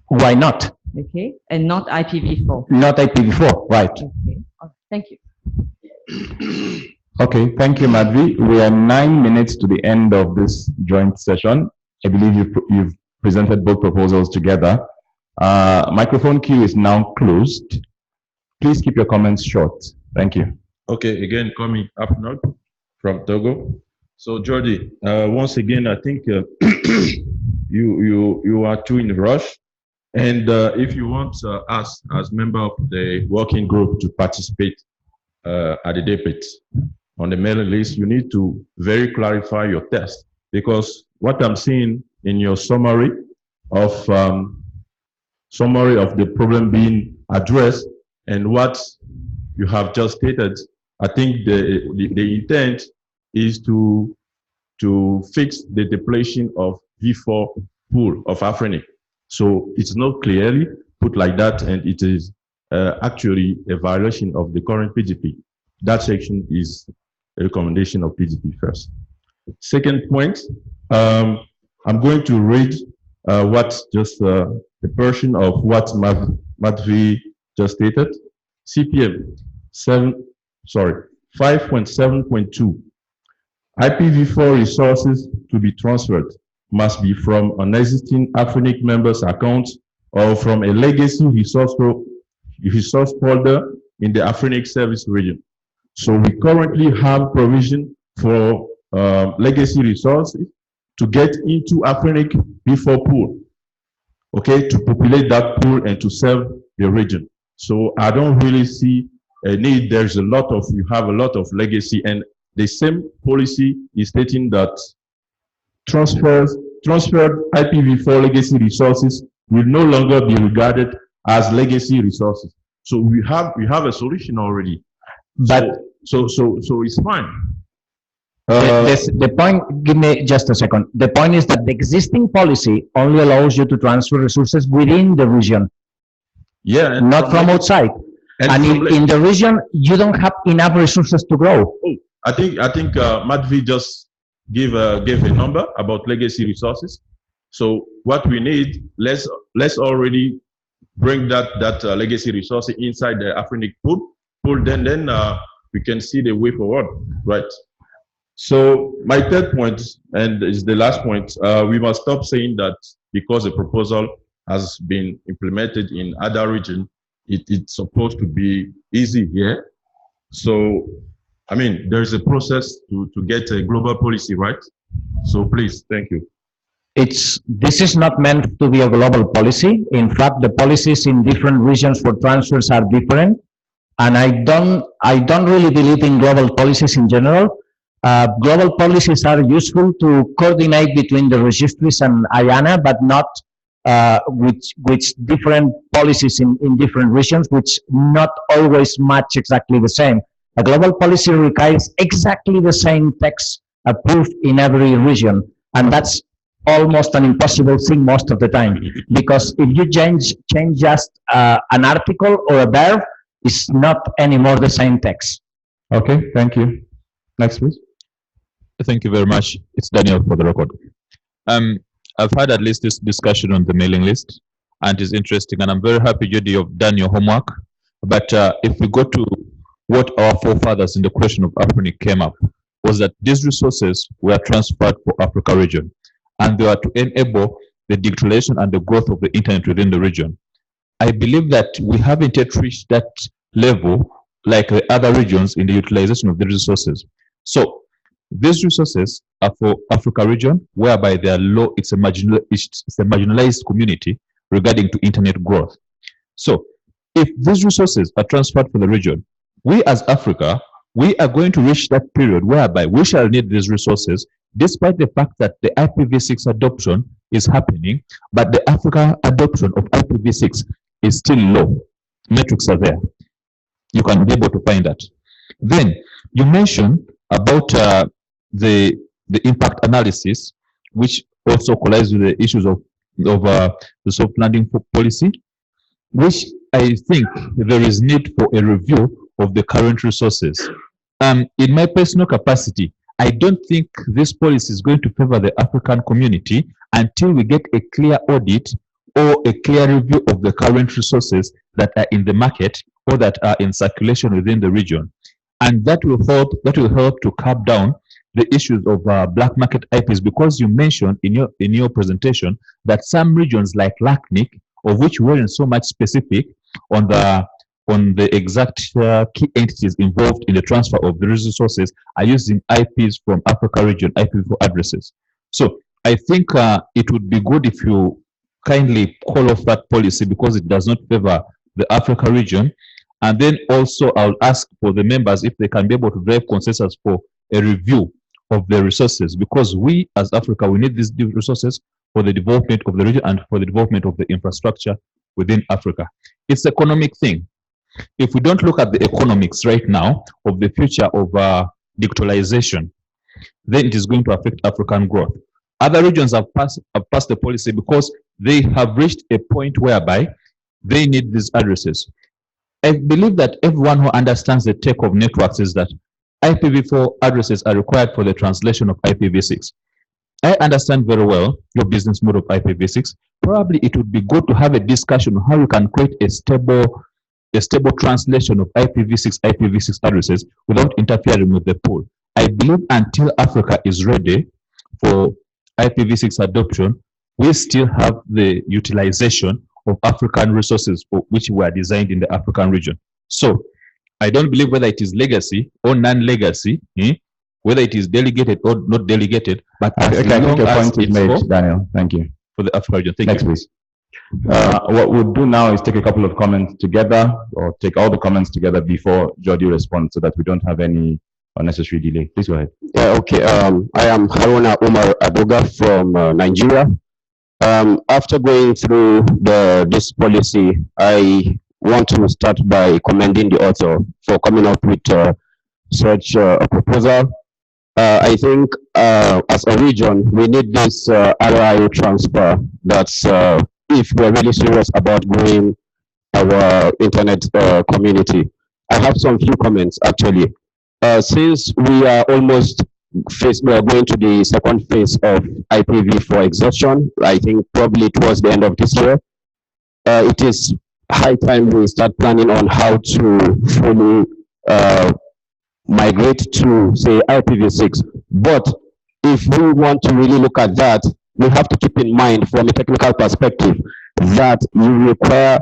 [SPEAKER 2] Why not?
[SPEAKER 8] Okay, and not IPv4?
[SPEAKER 2] Not IPv4, right.
[SPEAKER 8] Okay, thank you.
[SPEAKER 1] Okay, thank you, Madvi. We are 9 minutes to the end of this joint session. I believe you've presented both proposals together. Microphone queue is now closed. Please keep your comments short. Thank you.
[SPEAKER 11] Okay, again, coming up north from Togo. So, Jordi, once again, I think you are too in a rush. And if you want us, as member of the working group, to participate at the debate on the mailing list, you need to very clarify your test, because what I'm seeing in your summary of the problem being addressed and what you have just stated, I think the intent is to fix the depletion of V4 pool of Afrinic. So it's not clearly put like that, and it is actually a violation of the current PGP. That section is a recommendation of PGP first. Second point, I'm going to read what just a portion of what Madvi just stated. CPM 5.7.2. IPv4 resources to be transferred must be from an existing Afrinic member's account or from a legacy resource holder in the Afrinic service region. So we currently have provision for legacy resources to get into Afrinic V4 pool, okay, to populate that pool and to serve the region. So I don't really see a need. There's a lot of, you have a lot of legacy, and the same policy is stating that transferred IPv4 legacy resources will no longer be regarded as legacy resources. So we have a solution already. But so it's fine.
[SPEAKER 2] The point, give me just a second. The point is that the existing policy only allows you to transfer resources within the region.
[SPEAKER 11] Yeah.
[SPEAKER 2] Not from outside. And in the region, you don't have enough resources to grow.
[SPEAKER 11] Oh, I think Madvi just gave a number about legacy resources. So what we need, let's already bring that legacy resource inside the Afrinic pool. Then we can see the way forward, right? So my third point, and is the last point, we must stop saying that because the proposal has been implemented in other regions, it's supposed to be easy here. So, I mean, there's a process to get a global policy, right? So please, thank you.
[SPEAKER 2] This is not meant to be a global policy. In fact, the policies in different regions for transfers are different. And I don't really believe in global policies in general. Global policies are useful to coordinate between the registries and IANA, but not with different policies in different regions, which not always match exactly the same. A global policy requires exactly the same text approved in every region, and that's almost an impossible thing most of the time, because if you change just an article or a verb, it's not anymore the same text.
[SPEAKER 1] Okay, thank you. Next, please.
[SPEAKER 12] Thank you very much. It's Daniel for the record. I've had at least this discussion on the mailing list, and it's interesting, and I'm very happy, Jordi, you've done your homework. But if we go to what our forefathers in the question of Afrinic came up, was that these resources were transferred for Africa region, and they were to enable the digitalization and the growth of the internet within the region. I believe that we haven't yet reached that level like the other regions in the utilization of the resources. So these resources are for Africa region, whereby they are low, it's a marginalized community regarding to internet growth. So if these resources are transferred for the region, we as Africa, we are going to reach that period whereby we shall need these resources, despite the fact that the IPv6 adoption is happening, but the Africa adoption of IPv6 is still low. Metrics are there. You can be able to find that. Then you mentioned about the impact analysis, which also collides with the issues of the soft landing policy, which I think there is need for a review of the current resources. In my personal capacity, I don't think this policy is going to favor the African community until we get a clear audit or a clear review of the current resources that are in the market or that are in circulation within the region. And that will help to curb down the issues of black market IPs, because you mentioned in your presentation that some regions like LACNIC, of which weren't so much specific on the exact key entities involved in the transfer of the resources, are using IPs from Africa region, IPv4 addresses. So I think it would be good if you kindly call off that policy, because it does not favor the Africa region. And then also I'll ask for the members if they can be able to drive consensus for a review of the resources, because we as Africa, we need these resources for the development of the region and for the development of the infrastructure within Africa. It's an economic thing. If we don't look at the economics right now of the future of digitalization, then it is going to affect African growth. Other regions have passed the policy because they have reached a point whereby they need these addresses. I believe that everyone who understands the tech of networks is that IPv4 addresses are required for the translation of IPv6. I understand very well your business model of IPv6. Probably it would be good to have a discussion on how you can create a stable translation of IPv6 addresses without interfering with the pool. I believe until Africa is ready for IPv6 adoption, we still have the utilization of African resources for which were designed in the African region. So I don't believe whether it is legacy or non-legacy, whether it is delegated or not delegated, but
[SPEAKER 1] I think your point is made, Daniel. Thank you.
[SPEAKER 12] For the African region. Thank
[SPEAKER 1] Next,
[SPEAKER 12] you.
[SPEAKER 1] please. What we'll do now is take a couple of comments together, or take all the comments together before Jordi responds, so that we don't have any unnecessary delay. Please go ahead.
[SPEAKER 13] Yeah, okay. I am Haruna Umar Abuga from Nigeria. After going through this policy, I want to start by commending the author for coming up with such a proposal. I think as a region, we need this RIO transfer. That's if we're really serious about growing our internet community. I have some few comments actually. Since we are almost going to the second phase of IPv4 exhaustion, I think probably towards the end of this year, it is high time we start planning on how to fully migrate to, say, IPv6. But if we want to really look at that, we have to keep in mind from a technical perspective that you require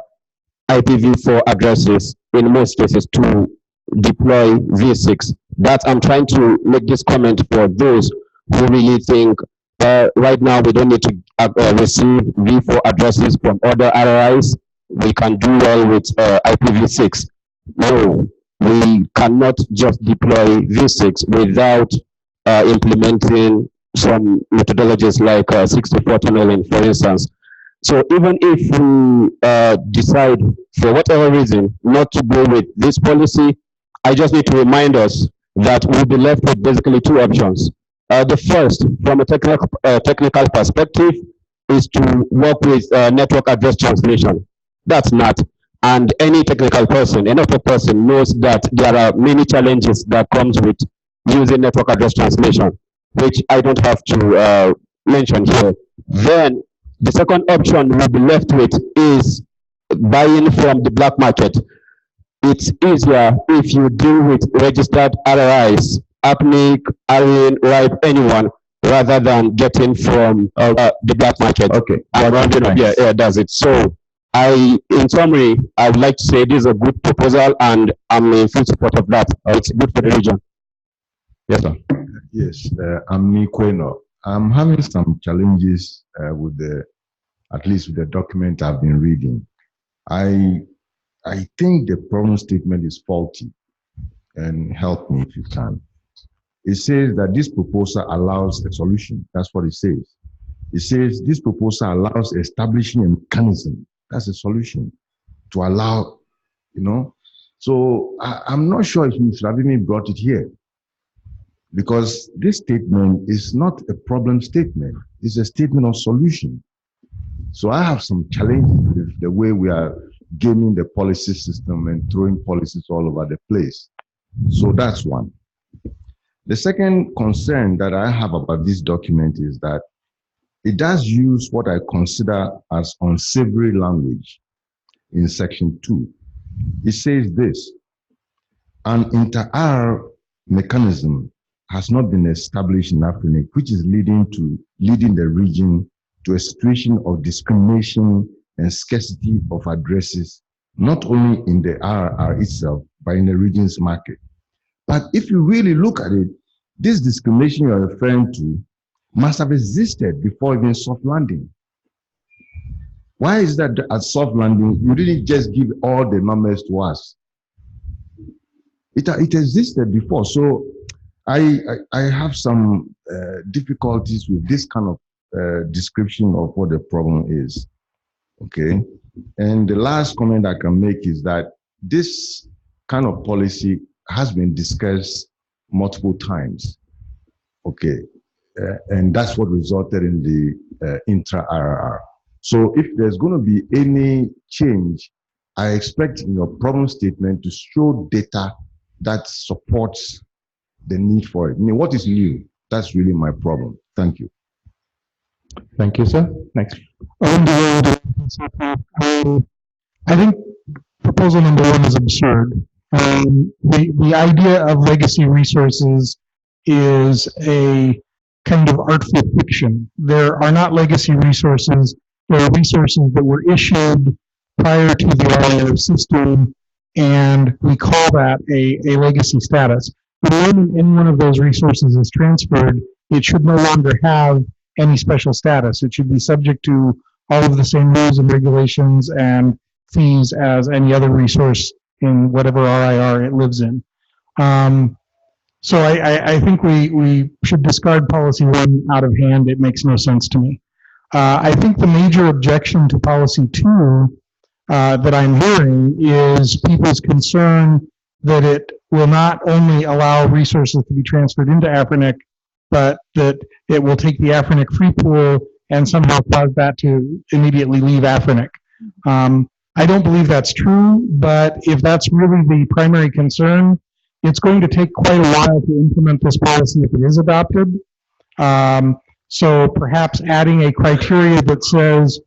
[SPEAKER 13] IPv4 addresses in most cases to deploy V6. That I'm trying to make this comment for those who really think right now we don't need to receive V4 addresses from other RIs. We can do well with IPv6. No, we cannot just deploy V6 without implementing some methodologies like 64 tunneling, for instance. So even if we decide for whatever reason not to go with this policy, I just need to remind us that we'll be left with basically two options. The first, from a technical perspective, is to work with network address translation. That's not. And any technical person, any network person knows that there are many challenges that comes with using network address translation, which I don't have to mention here. Then the second option we'll be left with is buying from the black market. It's easier if you deal with registered RIs, APNIC, ARIN, RIPE, anyone, rather than getting from the black market.
[SPEAKER 1] Okay.
[SPEAKER 13] Yeah, does it. So in summary, I would like to say this is a good proposal and I'm in full support of that. It's good for the region.
[SPEAKER 1] Yes, sir.
[SPEAKER 9] Yes, I'm Nikweno. I'm having some challenges with at least with the document I've been reading. I think the problem statement is faulty, and help me if you can. It says that this proposal allows a solution. That's what it says. It says this proposal allows establishing a mechanism. That's a solution to allow, So I'm not sure if you should have even brought it here, because this statement is not a problem statement. It's a statement of solution. So I have some challenges with the way we are gaming the policy system and throwing policies all over the place. So that's one. The second concern that I have about this document is that it does use what I consider as unsavory language in section 2. It says this: an inter-R mechanism has not been established in Africa, which is leading the region to a situation of discrimination and scarcity of addresses, not only in the RR itself, but in the region's market. But if you really look at it, this discrimination you're referring to must have existed before even soft landing. Why is that at soft landing, you didn't just give all the numbers to us? It existed before. So I have some difficulties with this kind of description of what the problem is. Okay. And the last comment I can make is that this kind of policy has been discussed multiple times. Okay. And that's what resulted in the intra-RR. So if there's going to be any change, I expect in your problem statement to show data that supports the need for it. I mean, what is new? That's really my problem. Thank you.
[SPEAKER 1] Thank you, sir. Next.
[SPEAKER 6] I think proposal number 1 is absurd. The idea of legacy resources is a kind of artful fiction. There are not legacy resources. There are resources that were issued prior to the RIO system, and we call that a legacy status. The moment any one of those resources is transferred, it should no longer have any special status. It should be subject to all of the same rules and regulations and fees as any other resource in whatever RIR it lives in. So I think we should discard policy 1 out of hand. It makes no sense to me. I think the major objection to policy 2 that I'm hearing is people's concern that it will not only allow resources to be transferred into AFRINIC, but that it will take the AFRINIC free pool and somehow cause that to immediately leave AFRINIC. I don't believe that's true, but if that's really the primary concern, it's going to take quite a while to implement this policy if it is adopted. So perhaps adding a criteria that says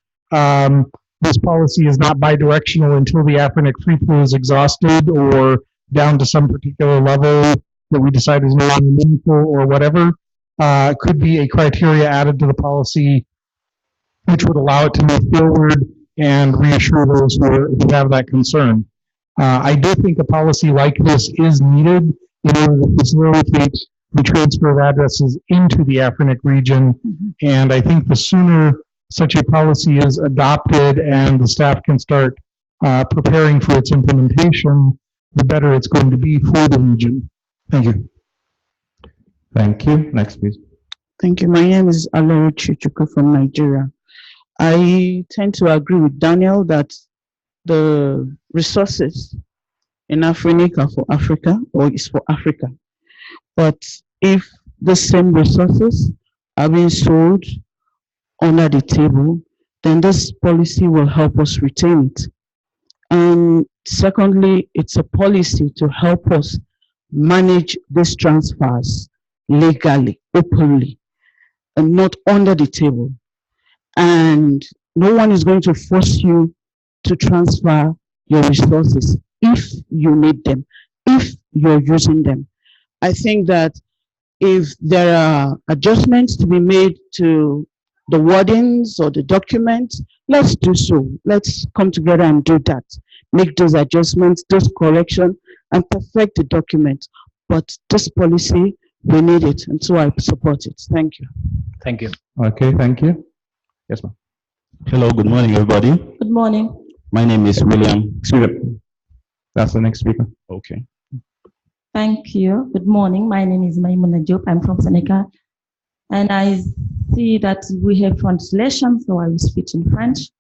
[SPEAKER 6] this policy is not bidirectional until the AFRINIC free pool is exhausted or down to some particular level that we decide is no longer meaningful or whatever, could be a criteria added to the policy which would allow it to move forward and reassure those who have that concern. I do think a policy like this is needed in order to facilitate the transfer of addresses into the AFRINIC region, and I think the sooner such a policy is adopted and the staff can start preparing for its implementation, the better it's going to be for the region. Thank you.
[SPEAKER 1] Thank you. Next, please.
[SPEAKER 14] Thank you. My name is Alaru Chichuku from Nigeria. I tend to agree with Daniel that the resources in AFRINIC are for Africa, or is for Africa. But if the same resources are being sold under the table, then this policy will help us retain it. And secondly, it's a policy to help us manage these transfers legally, openly, and not under the table. And no one is going to force you to transfer your resources if you need them, if you're using them. I think that if there are adjustments to be made to the wordings or the documents, let's do so. Let's come together and do that. Make those adjustments, those corrections, and perfect the document. But this policy, we need it, and so I support it. Thank you.
[SPEAKER 2] Thank you.
[SPEAKER 1] Okay, thank you. Yes, ma'am.
[SPEAKER 15] Hello, good morning, everybody.
[SPEAKER 8] Good morning.
[SPEAKER 15] My name is William.
[SPEAKER 1] That's the next speaker.
[SPEAKER 15] Okay.
[SPEAKER 8] Thank you. Good morning. My name is Maimouna Diop. I'm from Senegal. And I see that we have translation, so I will speak in French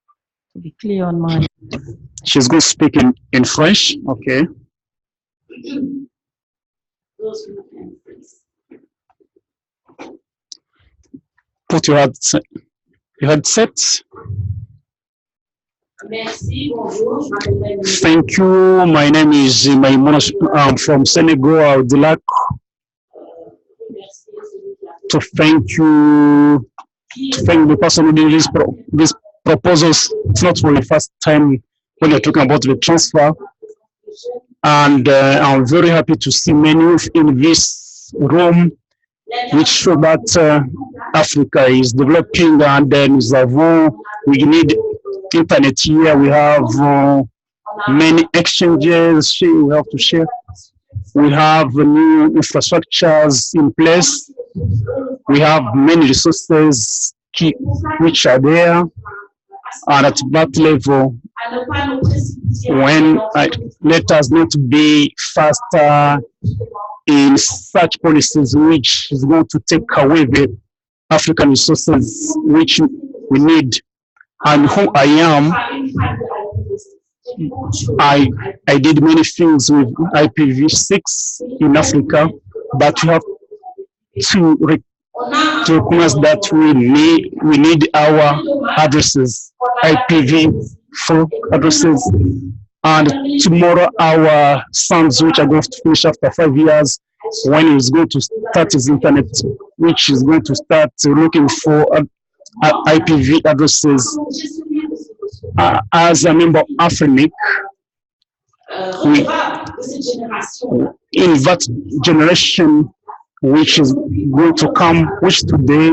[SPEAKER 8] to be clear on my...
[SPEAKER 16] She's going to speak in French, okay. Put your headset. Thank you. My name is Maimouna. I'm from Senegal. I would like to thank you, to thank the person who did these proposals. It's not for the first time when you're talking about the transfer. And I'm very happy to see many in this room, which show that Africa is developing, and then we need internet here. We have many exchanges we have to share. We have new infrastructures in place. We have many resources which are there, and at that level, let us not be faster in such policies which is going to take away the African resources which we need. And who I am, I did many things with IPv6 in Africa, but you have to recognize that we need our addresses, IPv4 addresses. And tomorrow our sons, which are going to finish after 5 years, when he's going to start his internet, which is going to start looking for IPv addresses. As a member of AFRINIC, in that generation, which is going to come, which today,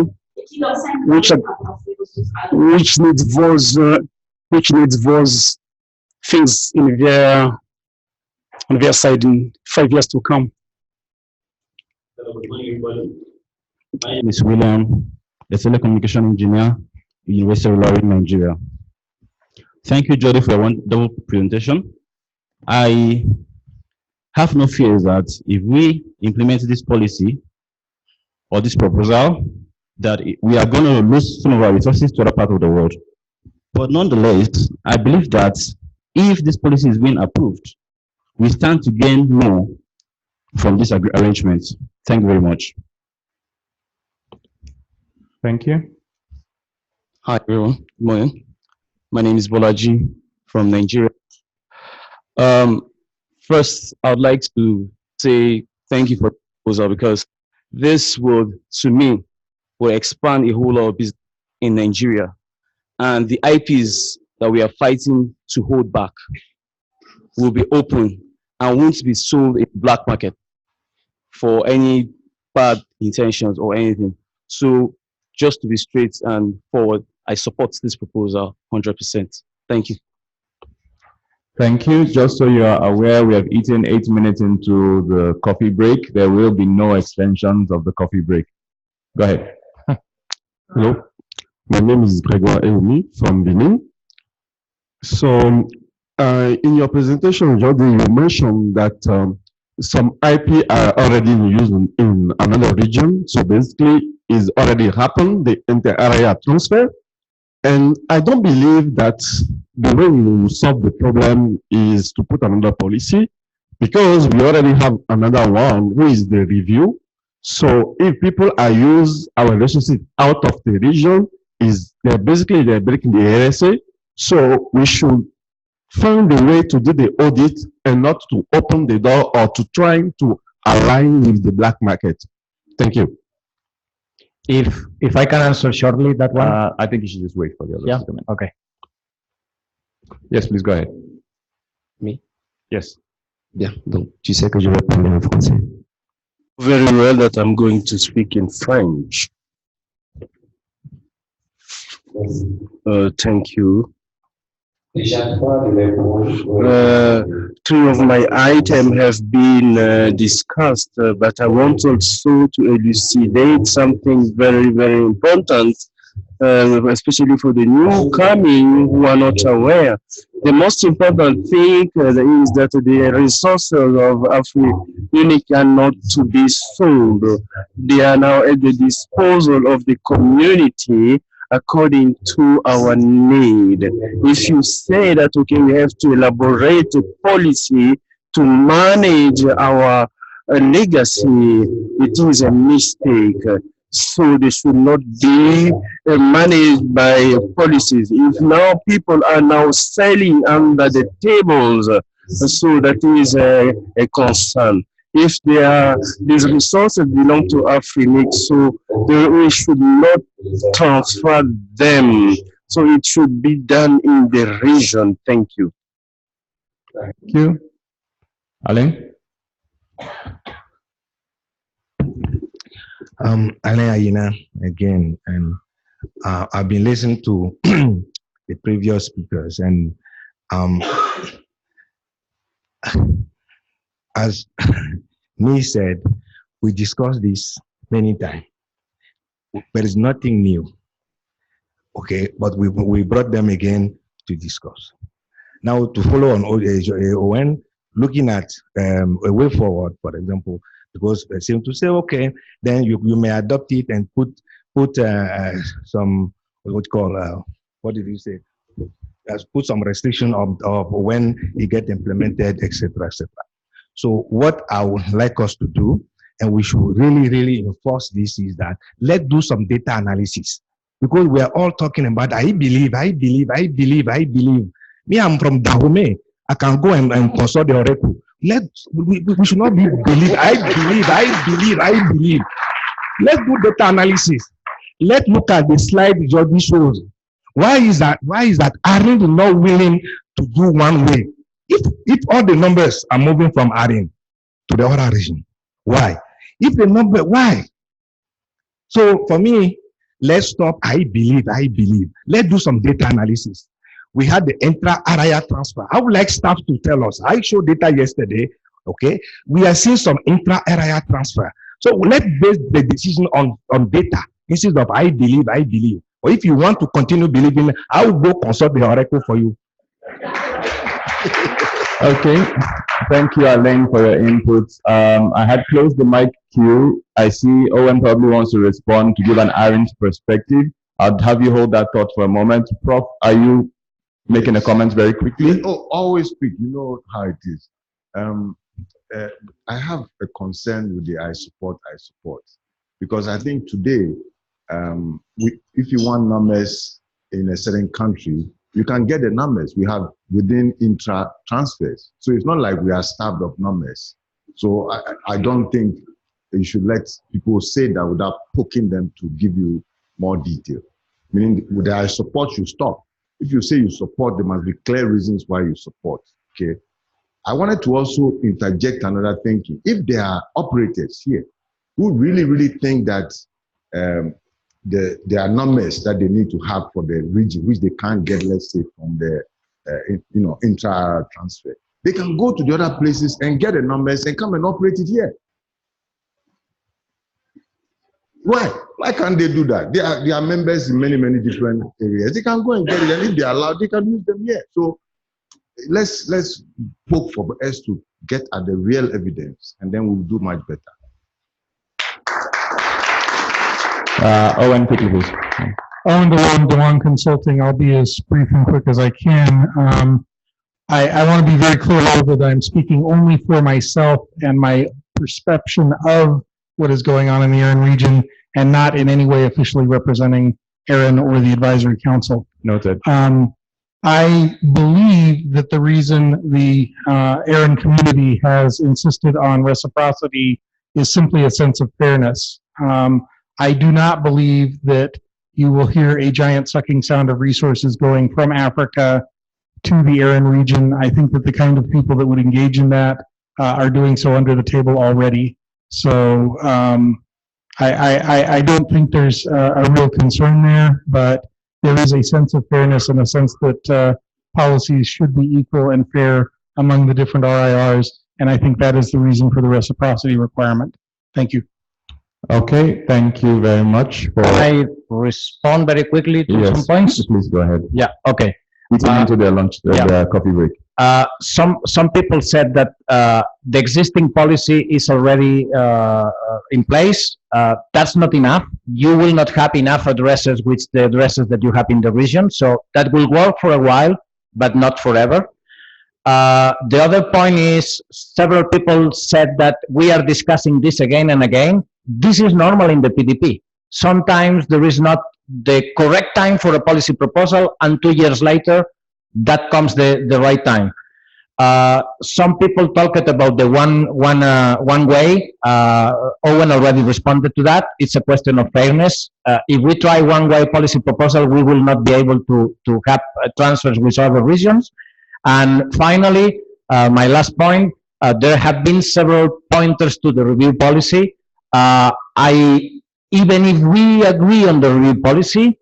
[SPEAKER 16] which needs those things in their side in 5 years to come.
[SPEAKER 15] My name is William, a telecommunication engineer in University of Ilorin, Nigeria. Thank you, Jordi, for your wonderful presentation. I have no fears that if we implement this policy or this proposal, that we are going to lose some of our resources to other parts of the world. But nonetheless, I believe that if this policy is being approved, we stand to gain more from this arrangement. Thank you very much.
[SPEAKER 1] Thank you.
[SPEAKER 17] Hi, everyone. Good morning. My name is Bolaji from Nigeria. First, I would like to say thank you for the proposal, because this would, to me, will expand a whole lot of business in Nigeria. And the IPs that we are fighting to hold back will be open and won't be sold in the black market for any bad intentions or anything. So just to be straight and forward, I support this proposal 100%. Thank you.
[SPEAKER 1] Thank you. Just so you are aware, we have eaten 8 minutes into the coffee break. There will be no extensions of the coffee break. Go ahead.
[SPEAKER 18] Hello, my name is Grégoire Eomi from Benin. So, in your presentation, Jordi, you mentioned that some IP are already in use in another region. So basically, it's already happened, the inter-area transfer. And I don't believe that the way we will solve the problem is to put another policy, because we already have another one, who is the review. So if people are use our relationship out of the region, they're breaking the RSA. So we should find a way to do the audit and not to open the door or to try to align with the black market. Thank you.
[SPEAKER 2] If I can answer shortly that one.
[SPEAKER 1] I think you should just wait for the others.
[SPEAKER 2] Yeah.
[SPEAKER 1] To come in.
[SPEAKER 2] Okay.
[SPEAKER 1] Yes, please go ahead.
[SPEAKER 17] Me?
[SPEAKER 1] Yes.
[SPEAKER 17] Bien. Donc, tu sais que je vais parler en français. Very well that I'm going to speak in French. Thank you. Two of my items have been discussed, but I want also to elucidate something very, very important, especially for the newcoming who are not aware. The most important thing is that the resources of Africa are not to be sold. They are now at the disposal of the community according to our need. If you say that, okay, we have to elaborate a policy to manage our legacy, it is a mistake. So they should not be managed by policies. If now people are now selling under the tables, so that is a concern. If these resources belong to Africa, so we should not transfer them. So it should be done in the region. Thank you.
[SPEAKER 1] Thank you. Alain?
[SPEAKER 4] Alain Ayina again, and I've been listening to the previous speakers, and as me said, we discussed this many times. There is nothing new, okay? But we brought them again to discuss. Now, to follow on when looking at a way forward, for example, because they seem to say, okay, then you may adopt it and put some what did you say? Put some restriction of when it get implemented, etc., etc. So what I would like us to do, and we should really, really enforce this, is that let's do some data analysis, because we are all talking about I believe. Me, I'm from Dahomey. I can go and consult the Oracle. We should not be believe. I believe. Let's do data analysis. Let's look at the slide Jordi shows. Why is that? Arin is not willing to do one way? If all the numbers are moving from Arin to the other region, why? If the number, why? So for me, let's stop. I believe. Let's do some data analysis. We had the intra-area transfer. I would like staff to tell us. I showed data yesterday. Okay, we are seeing some intra-area transfer. So let's base the decision on data instead of I believe. Or if you want to continue believing, I will go consult the oracle for you.
[SPEAKER 1] Okay, thank you, Alain, for your inputs. I had closed the mic queue. I see Owen probably wants to respond to give an orange perspective. I'll have you hold that thought for a moment. Prof, are you making a comment very quickly?
[SPEAKER 9] Oh, always quick. You know how it is. I have a concern with the I support, because I think today, if you want numbers in a certain country, you can get the numbers we have within intra transfers. So it's not like we are starved of numbers. So I don't think you should let people say that without poking them to give you more detail. Meaning, with the I support, you stop. If you say you support, there must be clear reasons why you support. Okay. I wanted to also interject another thinking. If there are operators here who really think that there are numbers that they need to have for the region, which they can't get, let's say, from the intra transfer, they can go to the other places and get the numbers and come and operate it here. Why? Why can't they do that? They are members in many different areas. They can go and get it, and if they are allowed, they can use them here. So let's hope for us to get at the real evidence, and then we'll do much better.
[SPEAKER 1] Owen, quickly, please.
[SPEAKER 6] Owen DeLong Consulting. I'll be as brief and quick as I can. I want to be very clear that I'm speaking only for myself and my perception of what is going on in the ARIN region, and not in any way officially representing ARIN or the Advisory Council.
[SPEAKER 1] Noted.
[SPEAKER 6] I believe that the reason the ARIN community has insisted on reciprocity is simply a sense of fairness. I do not believe that you will hear a giant sucking sound of resources going from Africa to the ARIN region. I think that the kind of people that would engage in that are doing so under the table already. So I don't think there's a real concern there, but there is a sense of fairness and a sense that policies should be equal and fair among the different RIRs, and I think that is the reason for the reciprocity requirement. Thank you.
[SPEAKER 1] Okay, thank you very much.
[SPEAKER 2] Can I respond very quickly to some points?
[SPEAKER 1] Please go ahead.
[SPEAKER 2] Yeah, okay.
[SPEAKER 1] Eating into their lunch, their coffee break.
[SPEAKER 2] Some people said that the existing policy is already in place. That's not enough. You will not have enough addresses with the addresses that you have in the region. So that will work for a while, but not forever. The other point is several people said that we are discussing this again and again. This is normal in the PDP. Sometimes there is not the correct time for a policy proposal, and 2 years later, that comes the right time. Some people talked about the one way. Owen already responded to that. It's a question of fairness. If we try one-way policy proposal, we will not be able to have transfers with other regions. And finally, my last point, there have been several pointers to the review policy. Even if we agree on the review policy,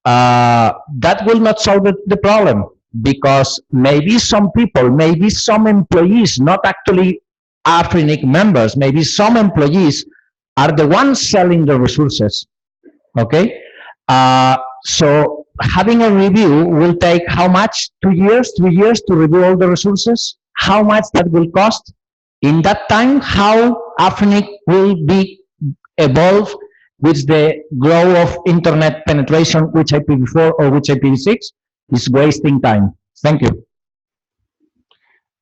[SPEAKER 2] that will not solve the problem, because maybe some people, maybe some employees, not actually AFRINIC members, maybe some employees are the ones selling the resources, okay? So having a review will take how much? 2 years, 3 years to review all the resources? How much that will cost? In that time, how AFRINIC will be evolved with the growth of internet penetration, which IPv4 or which IPv6 is wasting time. Thank you.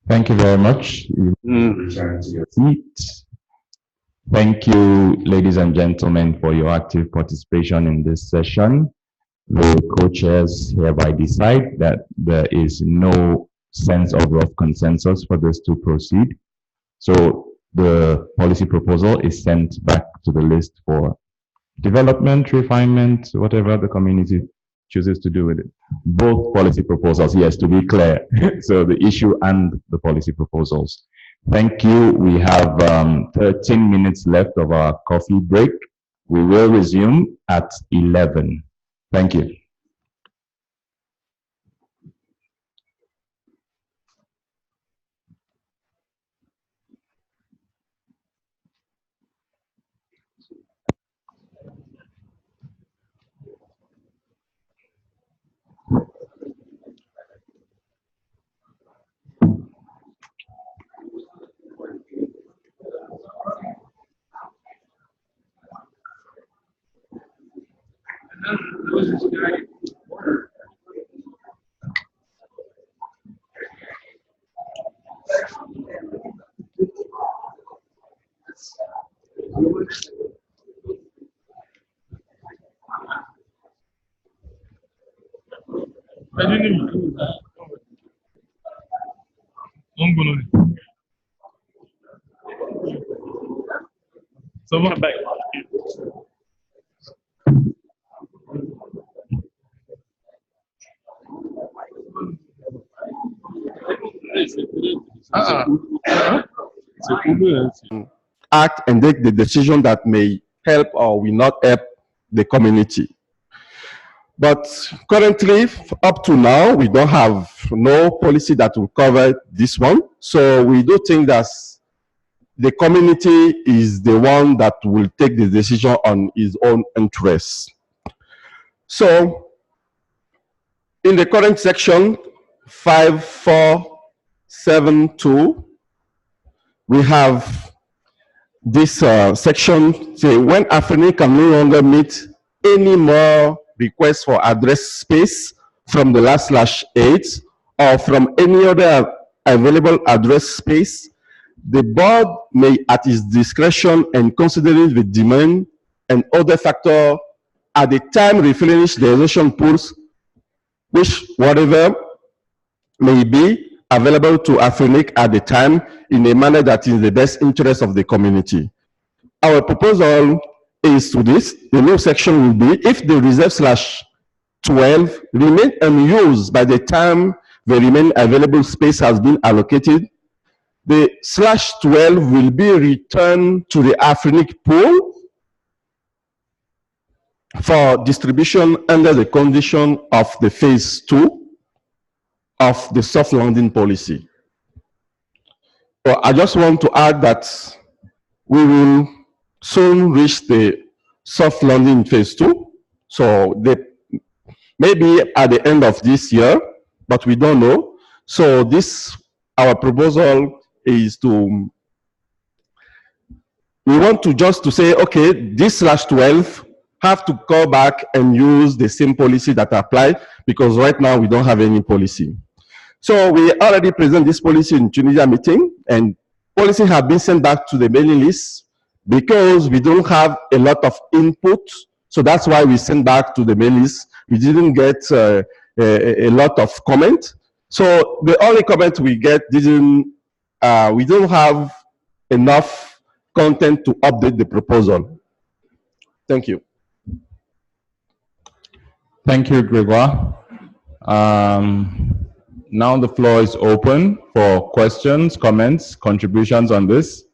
[SPEAKER 1] Thank you very much. Return to your seat. Thank you, ladies and gentlemen, for your active participation in this session. The co-chairs hereby decide that there is no sense of rough consensus for this to proceed. So the policy proposal is sent back to the list for development, refinement, whatever the community chooses to do with it. Both policy proposals, yes, to be clear. So the issue and the policy proposals. Thank you. We have 13 minutes left of our coffee break. We will resume at 11. Thank you.
[SPEAKER 18] Act and take the decision that may help or will not help the community. But currently, up to now, we don't have no policy that will cover this one. So we do think that the community is the one that will take the decision on its own interests. So in the current section 5472, we have this section say when AFRINIC can no longer meet any more requests for address space from the /8 or from any other available address space, the board may at its discretion and considering the demand and other factor at the time replenish the exhaustion pools, which whatever may be available to AFRINIC at the time in a manner that is in the best interest of the community. Our proposal is to this, the new section will be if the reserve /12 remain unused by the time the remaining available space has been allocated, the /12 will be returned to the AFRINIC pool for distribution under the condition of the phase 2 of the soft landing policy. So I just want to add that we will soon reach the soft landing phase 2. So maybe at the end of this year, but we don't know. So this, our proposal is we want to just to say, okay, this /12 have to go back and use the same policy that applied because right now we don't have any policy. So we already present this policy in Tunisia meeting and policy have been sent back to the mailing list because we don't have a lot of input. So that's why we sent back to the mailing list. We didn't get a lot of comment. So the only comment we get we don't have enough content to update the proposal. Thank you.
[SPEAKER 1] Thank you, Gregoire. Now the floor is open for questions, comments, contributions on this.